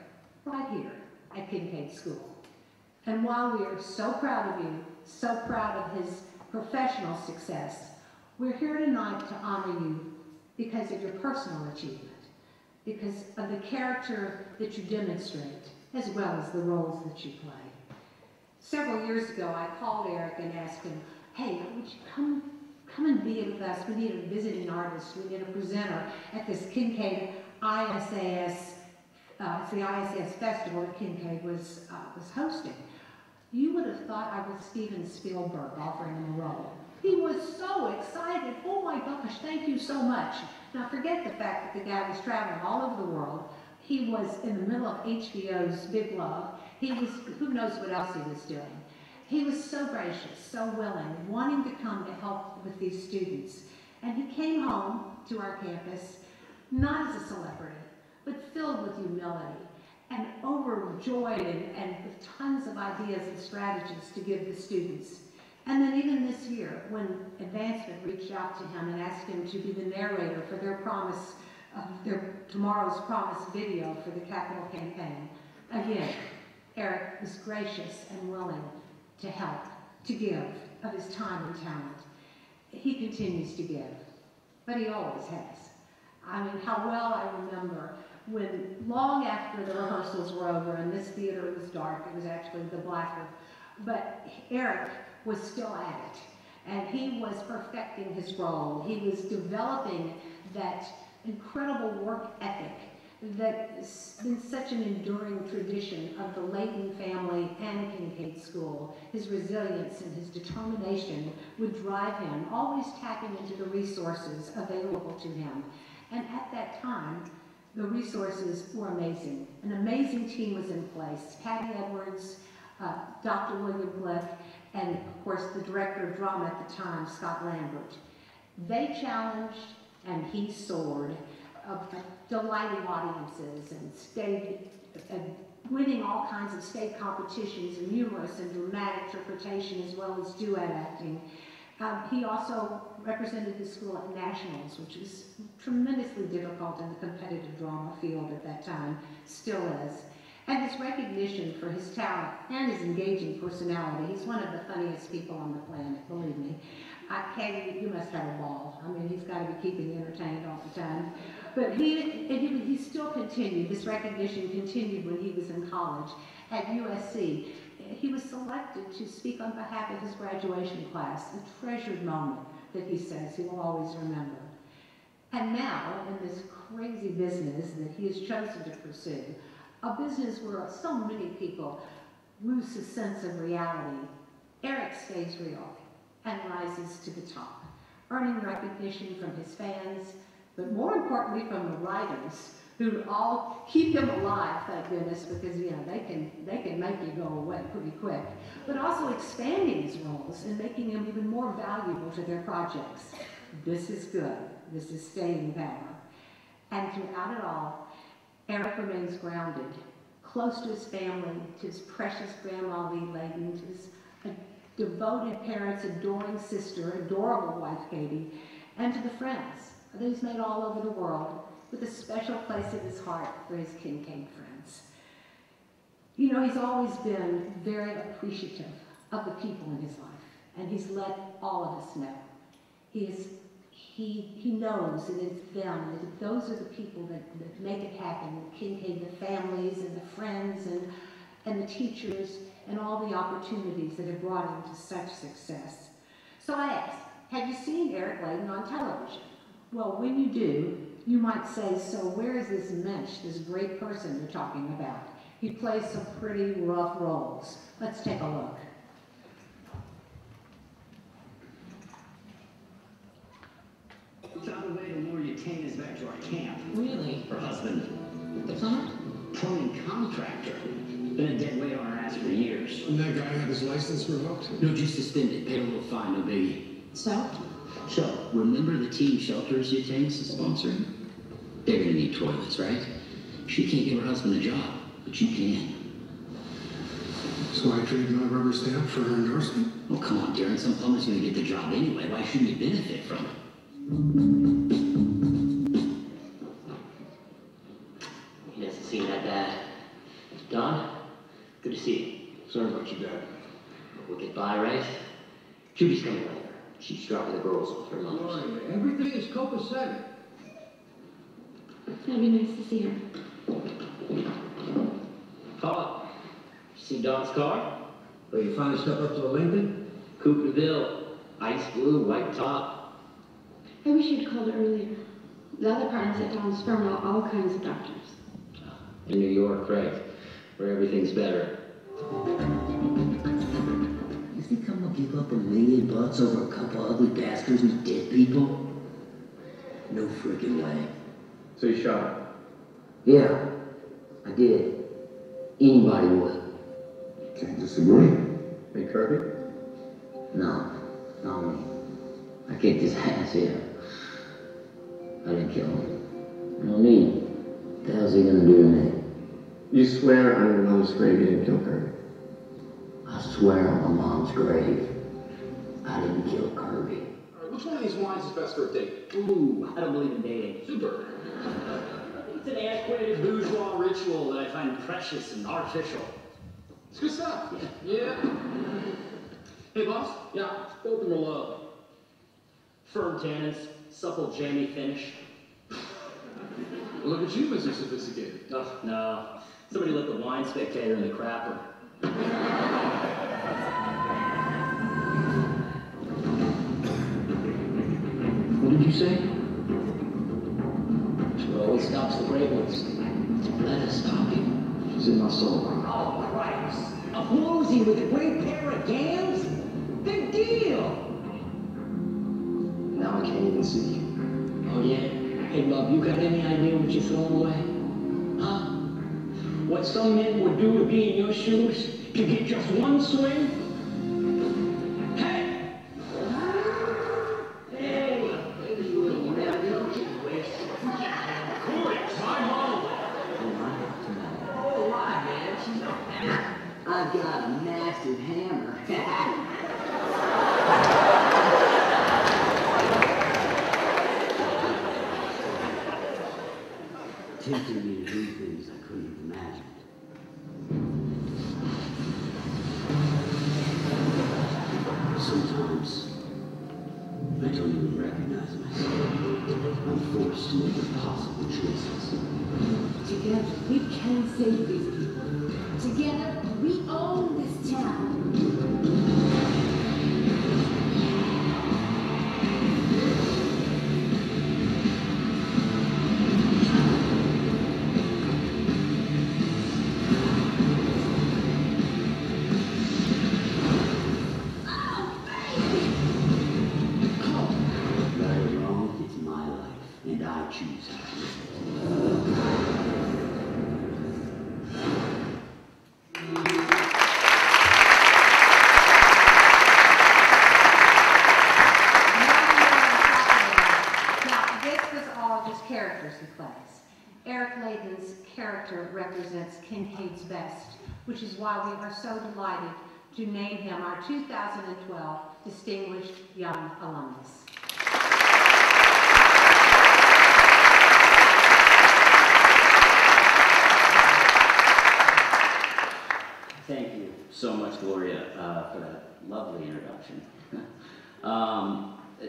right here at Kinkaid School. And while we are so proud of you, so proud of his professional success, we're here tonight to honor you because of your personal achievement, because of the character that you demonstrate, as well as the roles that you play. Several years ago, I called Eric and asked him, "Hey, would you come and be with us? We need a visiting artist. We need a presenter at this Kinkaid ISAS, it's the ISAS festival that Kinkaid was hosting." You would have thought I was Steven Spielberg offering him a role. He was so excited. "Oh my gosh, thank you so much." Now forget the fact that the guy was traveling all over the world. He was in the middle of HBO's Big Love. He was, who knows what else he was doing. He was so gracious, so willing, wanting to come to help with these students. And he came home to our campus, not as a celebrity, but filled with humility and overjoyed and with tons of ideas and strategies to give the students. And then even this year, when Advancement reached out to him and asked him to be the narrator for their promise, their Tomorrow's Promise video for the capital campaign, again, Eric was gracious and willing to help, to give of his time and talent. He continues to give, but he always has. I mean, how well I remember when, long after the rehearsals were over and this theater was dark, it was actually the blacker, but Eric was still at it, and he was perfecting his role. He was developing that incredible work ethic that's been such an enduring tradition of the Layton family and Kinkaid School. His resilience and his determination would drive him, always tapping into the resources available to him. And at that time, the resources were amazing. An amazing team was in place. Patty Edwards, Dr. William Blick, and of course the director of drama at the time, Scott Lambert. They challenged and he soared, delighting audiences and winning all kinds of state competitions in humorous and dramatic interpretation as well as duet acting. He also represented the school at nationals, which was tremendously difficult in the competitive drama field at that time, still is. And his recognition for his talent and his engaging personality. He's one of the funniest people on the planet, believe me. Katie, you must have a ball. I mean, he's got to be keeping you entertained all the time. But he still continued, this recognition continued when he was in college at USC. He was selected to speak on behalf of his graduation class, a treasured moment that he says he will always remember. And now, in this crazy business that he has chosen to pursue, a business where so many people lose a sense of reality, Eric stays real and rises to the top. earning recognition from his fans, but more importantly from the writers, who all keep him alive, thank goodness, because you know they can make you go away pretty quick, but also expanding his roles and making him even more valuable to their projects. This is good. This is staying power. And throughout it all, Eric remains grounded, close to his family, to his precious Grandma Lee Layden, to his devoted parents, adoring sister, adorable wife Katie, and to the friends that he's made all over the world, with a special place in his heart for his Kinkaid friends. You know, he's always been very appreciative of the people in his life, and he's let all of us know. He knows that it's them, that those are the people that make it happen, the Kinkaid, the families and the friends and the teachers and all the opportunities that have brought him to such success. So I asked, have you seen Eric Layden on television? Well, when you do, you might say, so where is this mensch, this great person you're talking about? He plays some pretty rough roles. Let's take a look. We found a way to lure Yatanas back to our camp. Really? Her husband, The plumber? plumbing contractor, been a dead weight on our ass for years. And that guy had his license revoked? No, just suspended. Paid a little fine, no biggie. So? So, Remember the teen shelters Yatanas is sponsoring? They're gonna need toilets, right? She can't give her husband a job, but you can. So I trade my rubber stamp for her endorsement? Oh, come on, Darren. Some plumber's gonna get the job anyway. Why shouldn't you benefit from it? he doesn't seem that bad. Don, good to see you. Sorry about your dad. We'll get by, right? Judy's coming later. She's dropping the girls off her mother's. Everything is copacetic. It'll be nice to see her. Paula, you see Don's car? So you finally step up to the Lincoln? Coupe de Ville, ice blue, white top. I wish you'd called earlier. The other partners at Don's firm know all kinds of doctors. In New York, right, where everything's better. You think I'm gonna give up $1 million over a couple ugly bastards and dead people? No freaking way. So you shot her? Yeah, I did. Anybody would. Can't disagree. Hey, Kirby? No, not me. I kicked his ass, yeah. I didn't kill him. No me. What the hell's he gonna do to me? You swear on your mother's grave you didn't kill Kirby? I swear on my mom's grave, I didn't kill Kirby. All right, which one of these wines is best for a date? Ooh, I don't believe in dating. Super. It's an antiquated bourgeois ritual that I find precious and artificial. It's good stuff. Yeah. Hey, boss? Yeah, Open Merlot. firm tannins, supple jammy finish. Look at you, Mr. Sophisticated. Oh, no. Somebody let the wine spectator in the crapper. What did you say? That's what always stops the great ones. Let us stop you. She's in my soul. Oh, Christ. A floozy with a great pair of gams? Big deal. Now I can't even see you. Oh, yeah? Hey, love, you got any idea what you're throwing away? Huh? What some men would do to be in your shoes to get just one swing? Hey! Hey! Maybe you will. Now, you don't get wasted. Corey, my mom! Oh, why, man? She's no hammer. I've got a massive hammer. Tempting me to do things I couldn't have imagined. Sometimes I don't even recognize myself. I'm forced to make impossible choices. Together, we can save these people. Together, we own this town. represents Kinkaid's best, which is why we are so delighted to name him our 2012 Distinguished Young Alumnus. Thank you so much, Gloria, for that lovely introduction.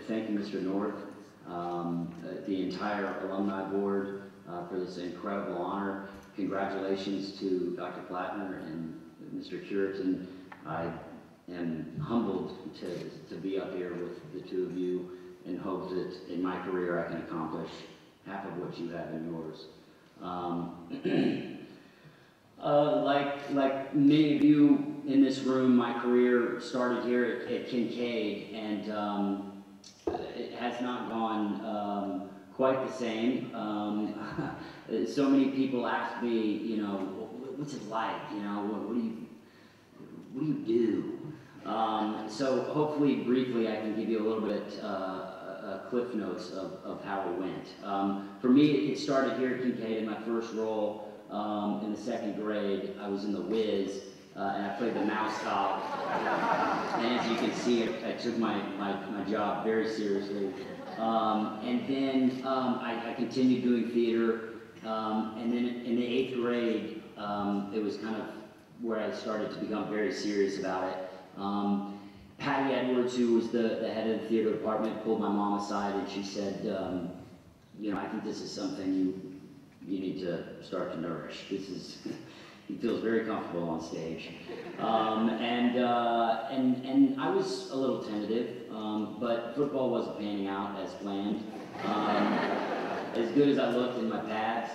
Thank you, Mr. North, the entire Alumni Board for this incredible honor. Congratulations to Dr. Plattner and Mr. Curitan. I am humbled to be up here with the two of you and hope that in my career I can accomplish half of what you have in yours. Like many of you in this room, my career started here at Kinkaid, and it has not gone quite the same. So many people ask me, you know, what's it like? You know, what do you do? So hopefully, briefly, I can give you a little bit cliff notes of how it went. For me, it started here at Kinkaid in my first role. In the second grade, I was in the Wiz, and I played the mouse cop. And as you can see, I took my job very seriously. And then I continued doing theater. And then in the 8th grade, it was kind of where I started to become very serious about it. Patty Edwards, who was the head of the theater department, pulled my mom aside and she said, you know, I think this is something you need to start to nourish. This is, he feels very comfortable on stage. And I was a little tentative, but football wasn't panning out as planned. As good as I looked in my pads,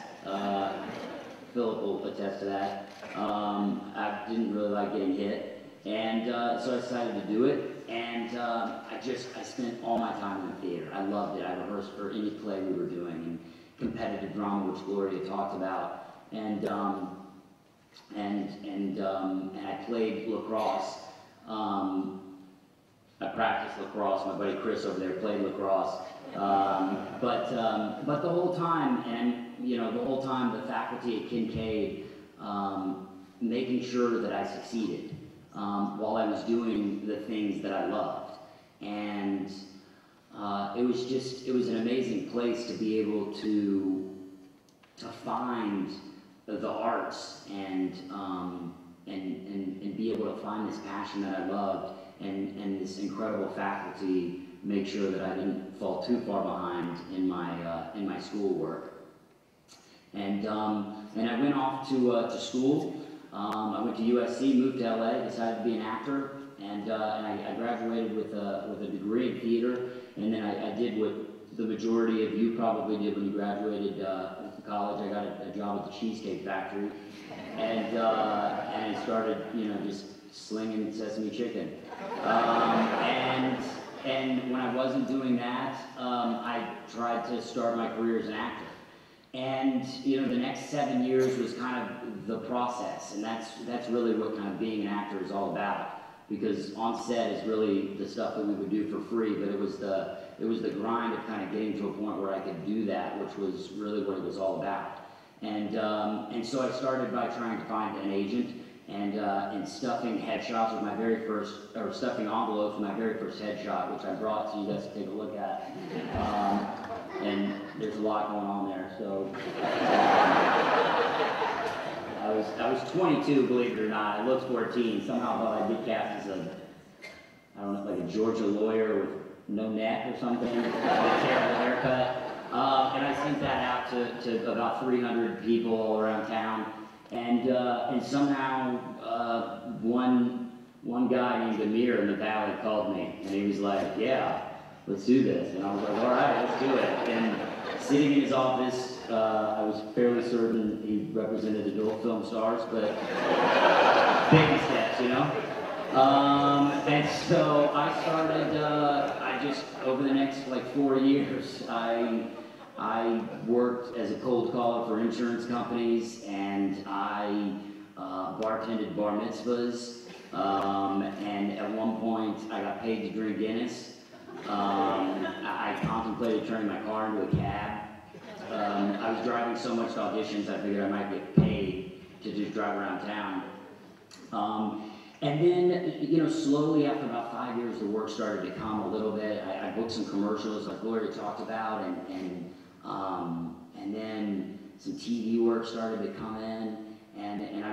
Philip will attest to that, I didn't really like getting hit. And so I decided to do it, and I spent all my time in the theater. I loved it. I rehearsed for any play we were doing, and competitive drama, which Gloria talked about, and I played lacrosse. I practiced lacrosse. My buddy Chris over there played lacrosse, but the whole time, and you know, the whole time, the faculty at Kinkaid making sure that I succeeded while I was doing the things that I loved, and it was an amazing place to be able to find the arts and be able to find this passion that I loved, and this incredible faculty make sure that I didn't fall too far behind in my schoolwork. And I went off to school. I went to USC, moved to LA, decided to be an actor, and I graduated with a degree in theater. And then I did what the majority of you probably did when you graduated college. I got a job at the Cheesecake Factory, and I started, you know, just slinging sesame chicken. And when I wasn't doing that, I tried to start my career as an actor. And you know, the next 7 years was kind of the process, and that's really what kind of being an actor is all about. Because on set is really the stuff that we would do for free, but it was the grind of kind of getting to a point where I could do that, which was really what it was all about. And so I started by trying to find an agent, and stuffing headshots with my very first, or stuffing envelopes with my very first headshot, which I brought so you guys can take a look at. And there's a lot going on there, so. I was 22, believe it or not. I looked 14. Somehow thought I'd get cast as I don't know, like a Georgia lawyer with no neck or something, with a terrible haircut. And I sent that out to about 300 people all around town. And somehow one guy named Amir in the Valley called me, and he was like, yeah, let's do this. And I was like, all right, let's do it. And sitting in his office, I was fairly certain he represented adult film stars, but baby steps, you know? And so I started, over the next like 4 years, I worked as a cold caller for insurance companies, and I bartended bar mitzvahs, and at one point I got paid to drink Guinness. I contemplated turning my car into a cab. I was driving so much to auditions I figured I might get paid, to just drive around town. And then, you know, slowly after about 5 years, the work started to come a little bit. I booked some commercials like Gloria talked about, and then some TV work started to come in, and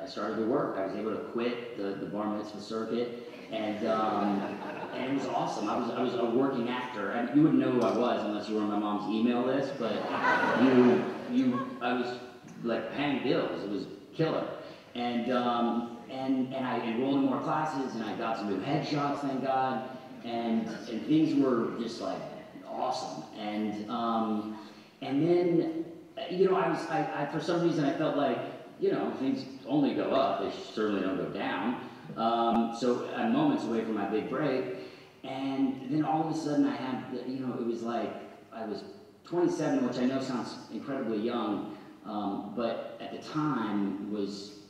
I started to work. I was able to quit the bar mitzvah circuit, and it was awesome. I was a working actor. I mean, you wouldn't know who I was unless you were on my mom's email list, but I was like paying bills. It was killer. And I enrolled in more classes, and I got some new headshots, thank God, and things were just like awesome. And then, you know, I for some reason I felt like, you know, things only go up, they certainly don't go down. So I'm moments away from my big break, and then all of a sudden I had, you know, it was like I was 27, which I know sounds incredibly young, but at the time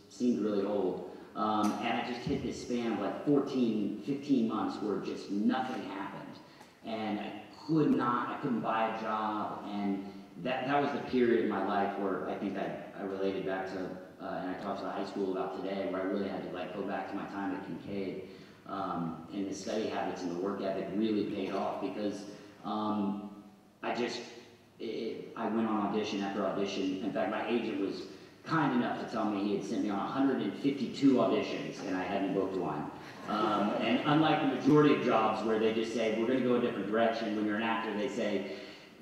seemed really old. And I just hit this span of like 14, 15 months where just nothing happened. And I couldn't buy a job. And that was the period in my life where I think I related back to, and I talked to the high school about today, where I really had to like go back to my time at Kinkaid. And the study habits and the work ethic really paid off because I went on audition after audition. In fact, my agent was kind enough to tell me he had sent me on 152 auditions and I hadn't booked one. And unlike the majority of jobs where they just say, we're going to go a different direction, when you're an actor, they say,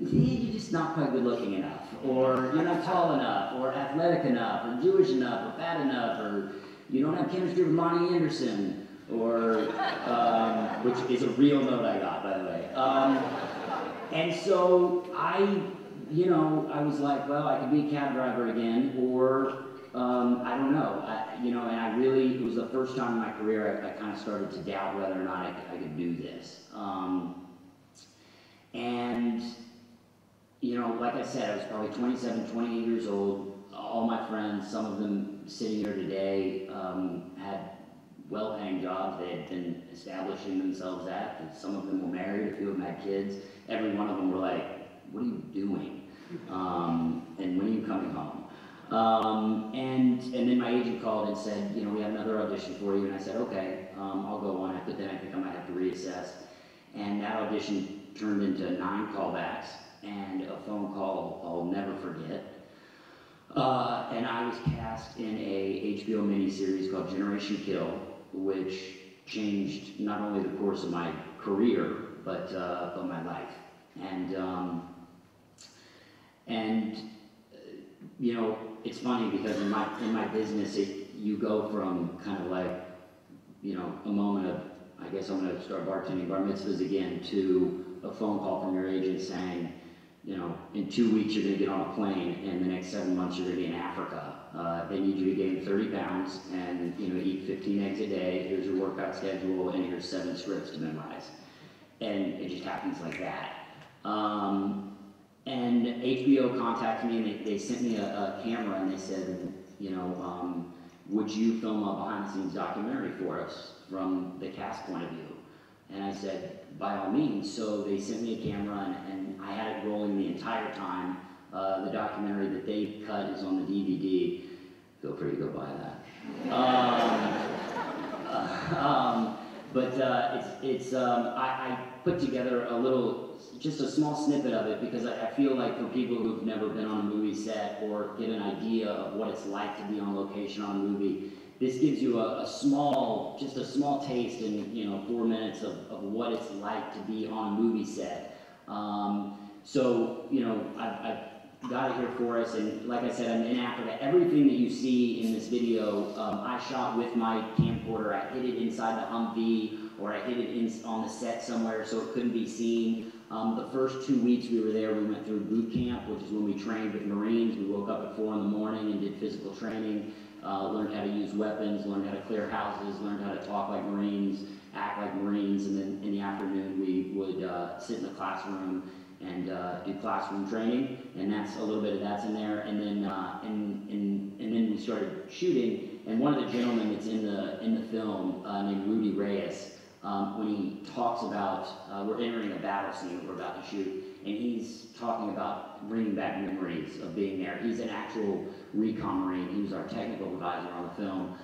you're just not quite good looking enough, or you're not tall enough, or athletic enough, or Jewish enough, or fat enough, or you don't have chemistry with Lonnie Anderson, or, which is a real note I got, by the way. And so I was like, well, I could be a cab driver again, or I don't know, and it was the first time in my career I kind of started to doubt whether or not I could do this. And, you know, like I said, I was probably 27, 28 years old. All my friends, some of them sitting here today, had well-paying jobs they had been establishing themselves at. Some of them were married, a few of them had kids. Every one of them were like, what are you doing? And when are you coming home? And then my agent called and said, you know, we have another audition for you. And I said, okay, I'll go on it, but then I think I might have to reassess. And that audition turned into 9 callbacks and a phone call I'll never forget. And I was cast in a HBO miniseries called Generation Kill, which changed not only the course of my career, but my life. And you know, it's funny because in my business, you go from kind of like, you know, a moment of, I guess I'm going to start bartending bar mitzvahs again, to a phone call from your agent saying, you know, in 2 weeks you're going to get on a plane, and the next 7 months you're going to be in Africa. They need you to gain 30 pounds and, you know, eat 15 eggs a day. Here's your workout schedule, and here's 7 scripts to memorize. And it just happens like that. And HBO contacted me, and they sent me a camera, and they said, you know, would you film a behind-the-scenes documentary for us from the cast point of view? And I said, by all means. So they sent me a camera, and I had it rolling the entire time. The documentary that they cut is on the DVD. Feel free to go buy that. I put together just a small snippet of it, because I feel like for people who've never been on a movie set or get an idea of what it's like to be on location on a movie, this gives you just a small taste in, you know, 4 minutes of what it's like to be on a movie set. So, you know, I've got it here for us, and like I said, I'm in Africa. Everything that you see in this video, I shot with my camcorder. I hid it inside the Humvee, or I hid it on the set somewhere so it couldn't be seen. The first 2 weeks we were there, we went through boot camp, which is when we trained with Marines. We woke up at 4 in the morning and did physical training, learned how to use weapons, learned how to clear houses, learned how to talk like Marines, act like Marines, and then in the afternoon we would sit in the classroom and do classroom training, and that's a little bit of that's in there. And then and then we started shooting, and one of the gentlemen that's in the film, named Rudy Reyes, when he talks about we're entering a battle scene that we're about to shoot, and he's talking about bringing back memories of being there. He's an actual recon Marine. He was our technical advisor on the film,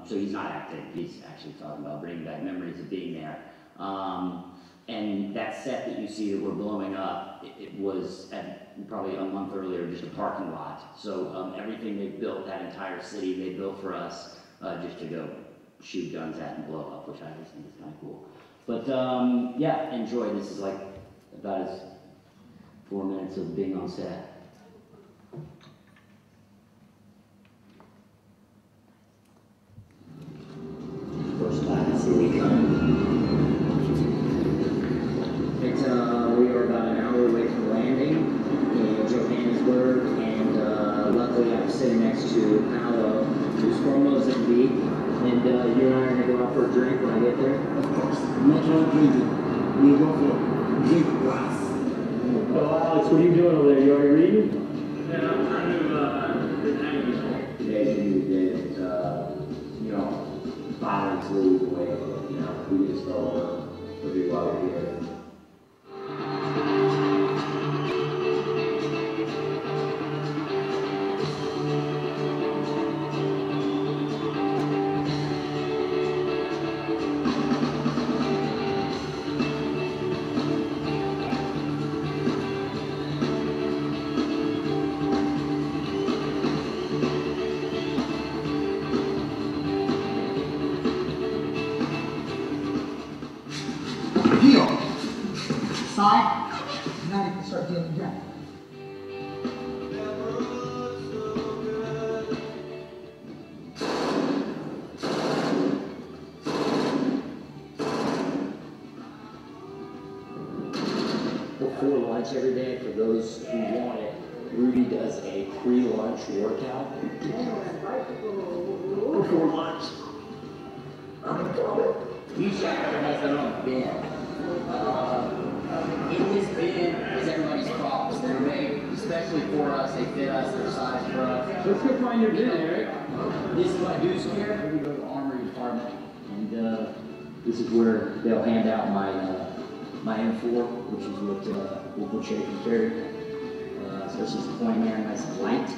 so he's not acting. He's actually talking about bringing back memories of being there. And that set that you see that we're blowing up, it was probably a month earlier, just a parking lot. So everything they built, that entire city, they built for us just to go shoot guns at and blow up, which I just think is kind of cool. But yeah, enjoy. This is like about as 4 minutes of being on set. First class, here we come. We are about an hour away from landing in Johannesburg, and luckily I'm sitting next to Paolo, who's from Mozambique, and you and I are going to go out for a drink when I get there. Of course. I'm not trying to drink it. We'll go for drink glass. Oh, Alex, what are you doing over there? You already reading? Yeah, I'm trying to today's a new day that, you know, violence leads away, you know, we just go pretty well here. Deal. Side. Now you can start dealing again. Before lunch every day, for those who want it, Rudy does a pre-lunch workout. Before lunch. Each actor has their own bin. In this bin is everybody's props. They're made especially for us. They fit us. They're sized for us. Let's go find your bin, Eric. This is my deuce gear. We go to the armory department, and this is where they'll hand out my M4, which is what we'll shape and carry. So this is the point there, nice and light.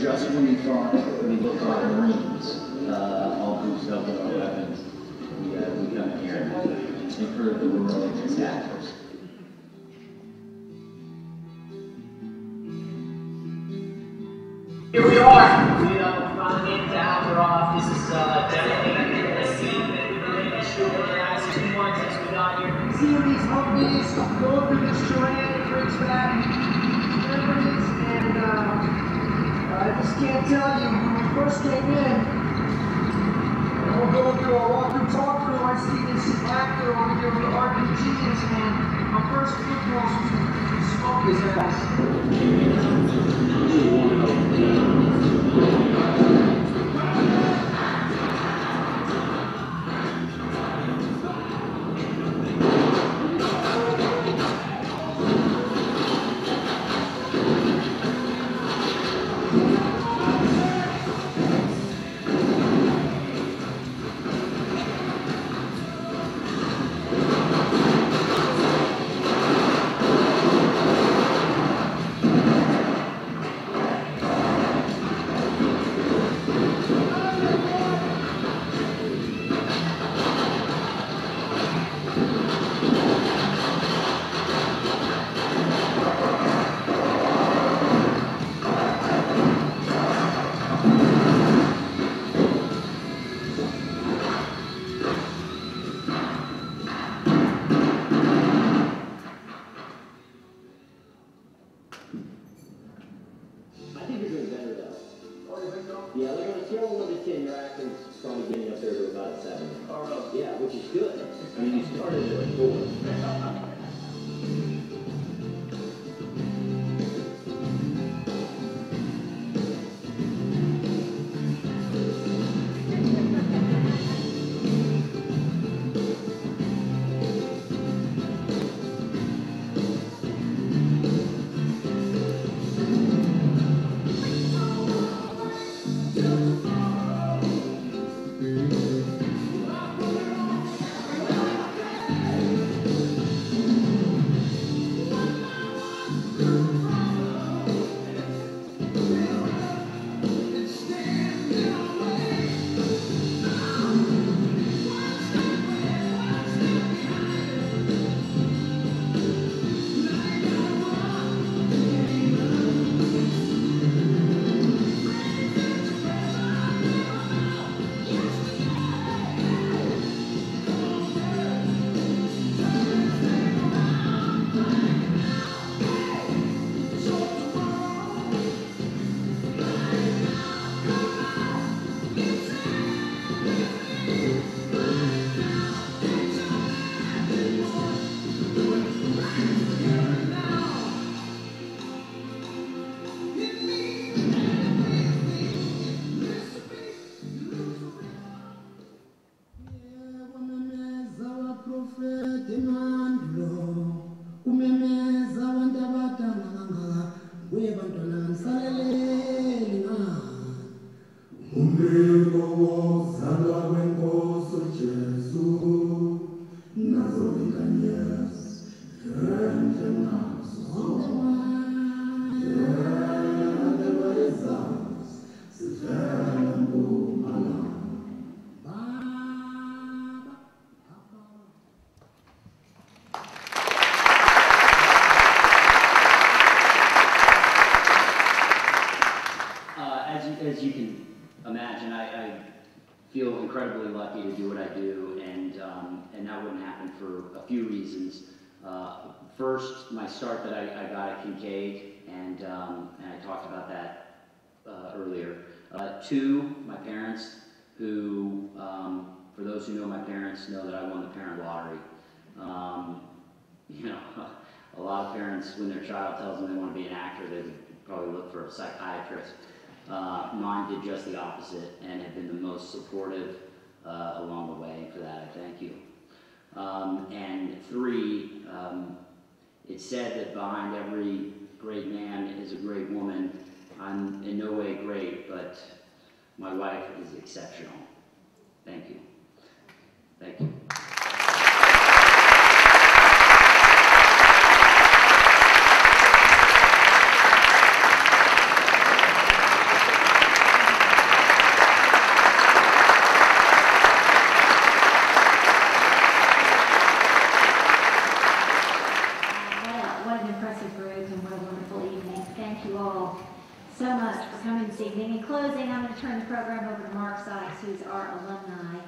Just when you thought we look like Marines, all boosted up with our weapons, we come in here and prove that we're really just actors. Here we are. We finally made it to Alumni. This is definitely a scene that we've been making sure over the last 2 months since we got here. Seeing these Humvees go through this terrain, it brings back memories, and I just can't tell you, when we first came in, and we're going through our walk-through talk-through, I see this actor over here with the RPGs, and my first impulse was to smoke his ass. Yeah, like on a scale of 1 to 10, your acting's probably getting up there to about a 7. Yeah, which is good. I mean, you started at like 4. As you can imagine, I feel incredibly lucky to do what I do, and that wouldn't happen for a few reasons. First, my start that I got at Kinkaid, and I talked about that earlier. Two, my parents, who, for those who know my parents, know that I won the parent lottery. You know, a lot of parents, when their child tells them they want to be an actor, they would probably look for a psychiatrist. Mine did just the opposite and have been the most supportive along the way. For that, I thank you. And three, it's said that behind every great man is a great woman. I'm in no way great, but my wife is exceptional. Thank you. Thank you. In closing, I'm going to turn the program over to Mark Sykes, who's our Alumni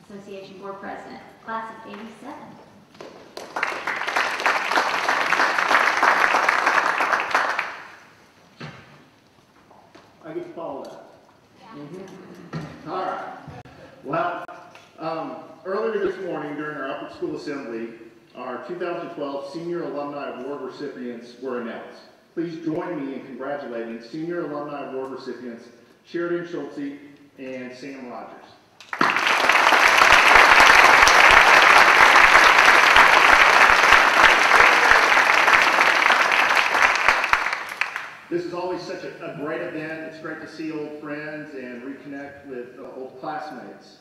Association Board President, class of '87. I get to follow that. All right. Well, earlier this morning during our upper school assembly, our 2012 Senior Alumni Award recipients were announced. Please join me in congratulating Senior Alumni Award recipients Sheridan Schultze and Sam Rogers. This is always such a great event. It's great to see old friends and reconnect with old classmates.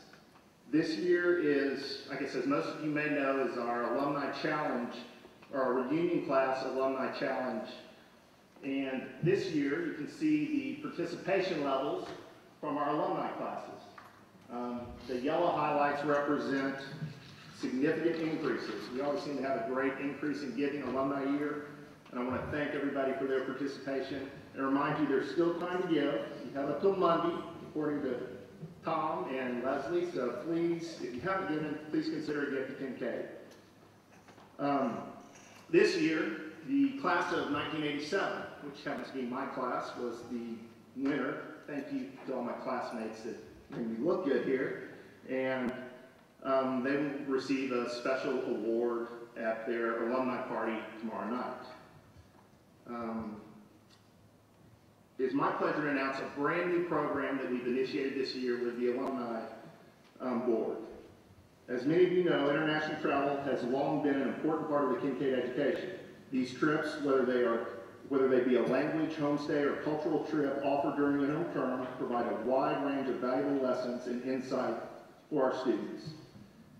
This year is, I guess as most of you may know, is our Alumni Challenge, or our reunion class Alumni Challenge. And this year, you can see the participation levels from our alumni classes. The yellow highlights represent significant increases. We always seem to have a great increase in giving alumni year, and I want to thank everybody for their participation and remind you there's still time to give. You have up till Monday, according to Tom and Leslie, so please, if you haven't given, please consider a gift to Kinkaid. This year, the class of 1987, which happens to be my class, was the winner. Thank you to all my classmates that made me look good here. And they will receive a special award at their alumni party tomorrow night. It's my pleasure to announce a brand new program that we've initiated this year with the Alumni Board. As many of you know, international travel has long been an important part of the Kinkaid education. These trips, whether they be a language, homestay, or cultural trip offered during the home term, provide a wide range of valuable lessons and insight for our students.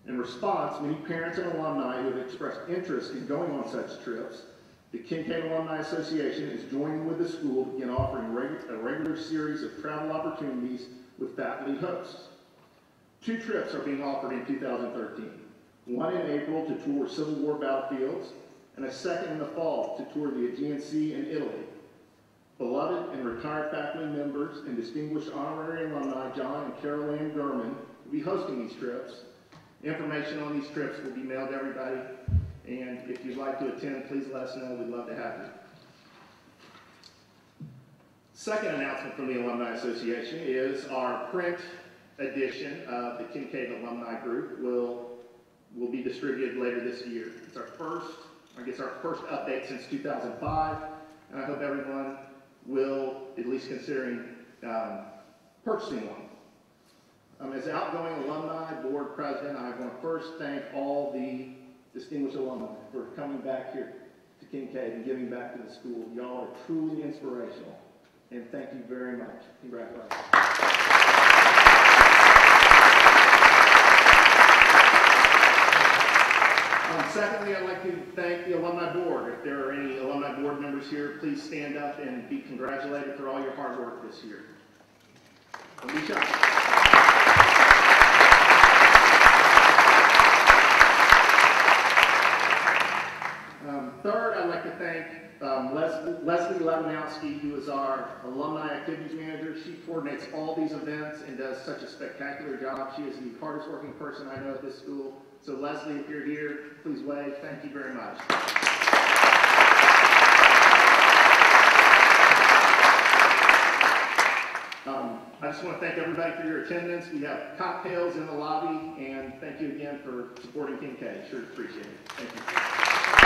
In response, many parents and alumni who have expressed interest in going on such trips, the Kinkaid Alumni Association is joining with the school to begin offering a regular series of travel opportunities with faculty hosts. 2 trips are being offered in 2013. One in April to tour Civil War battlefields, and a second in the fall to tour the Aegean Sea and Italy. Beloved and retired faculty members and distinguished honorary alumni John and Carol Ann Gurman will be hosting these trips. Information on these trips will be mailed to everybody, and if you'd like to attend, please let us know. We'd love to have you. Second announcement from the Alumni Association is our print edition of the Kinkaid Alumni Group will be distributed later this year. It's our first update since 2005, and I hope everyone will at least considering purchasing one. As outgoing alumni board president, I want to first thank all the distinguished alumni for coming back here to Kinkaid and giving back to the school. Y'all are truly inspirational, and thank you very much. Congratulations. alumni board. If there are any alumni board members here, please stand up and be congratulated for all your hard work this year. Don't be shy. Third, I'd like to thank Leslie Lebanowski, who is our alumni activities manager. She coordinates all these events and does such a spectacular job. She is the hardest working person I know at this school. So Leslie, if you're here, please wave. Thank you very much. I just want to thank everybody for your attendance. We have cocktails in the lobby, and thank you again for supporting Kinkaid. Sure appreciate it. Thank you.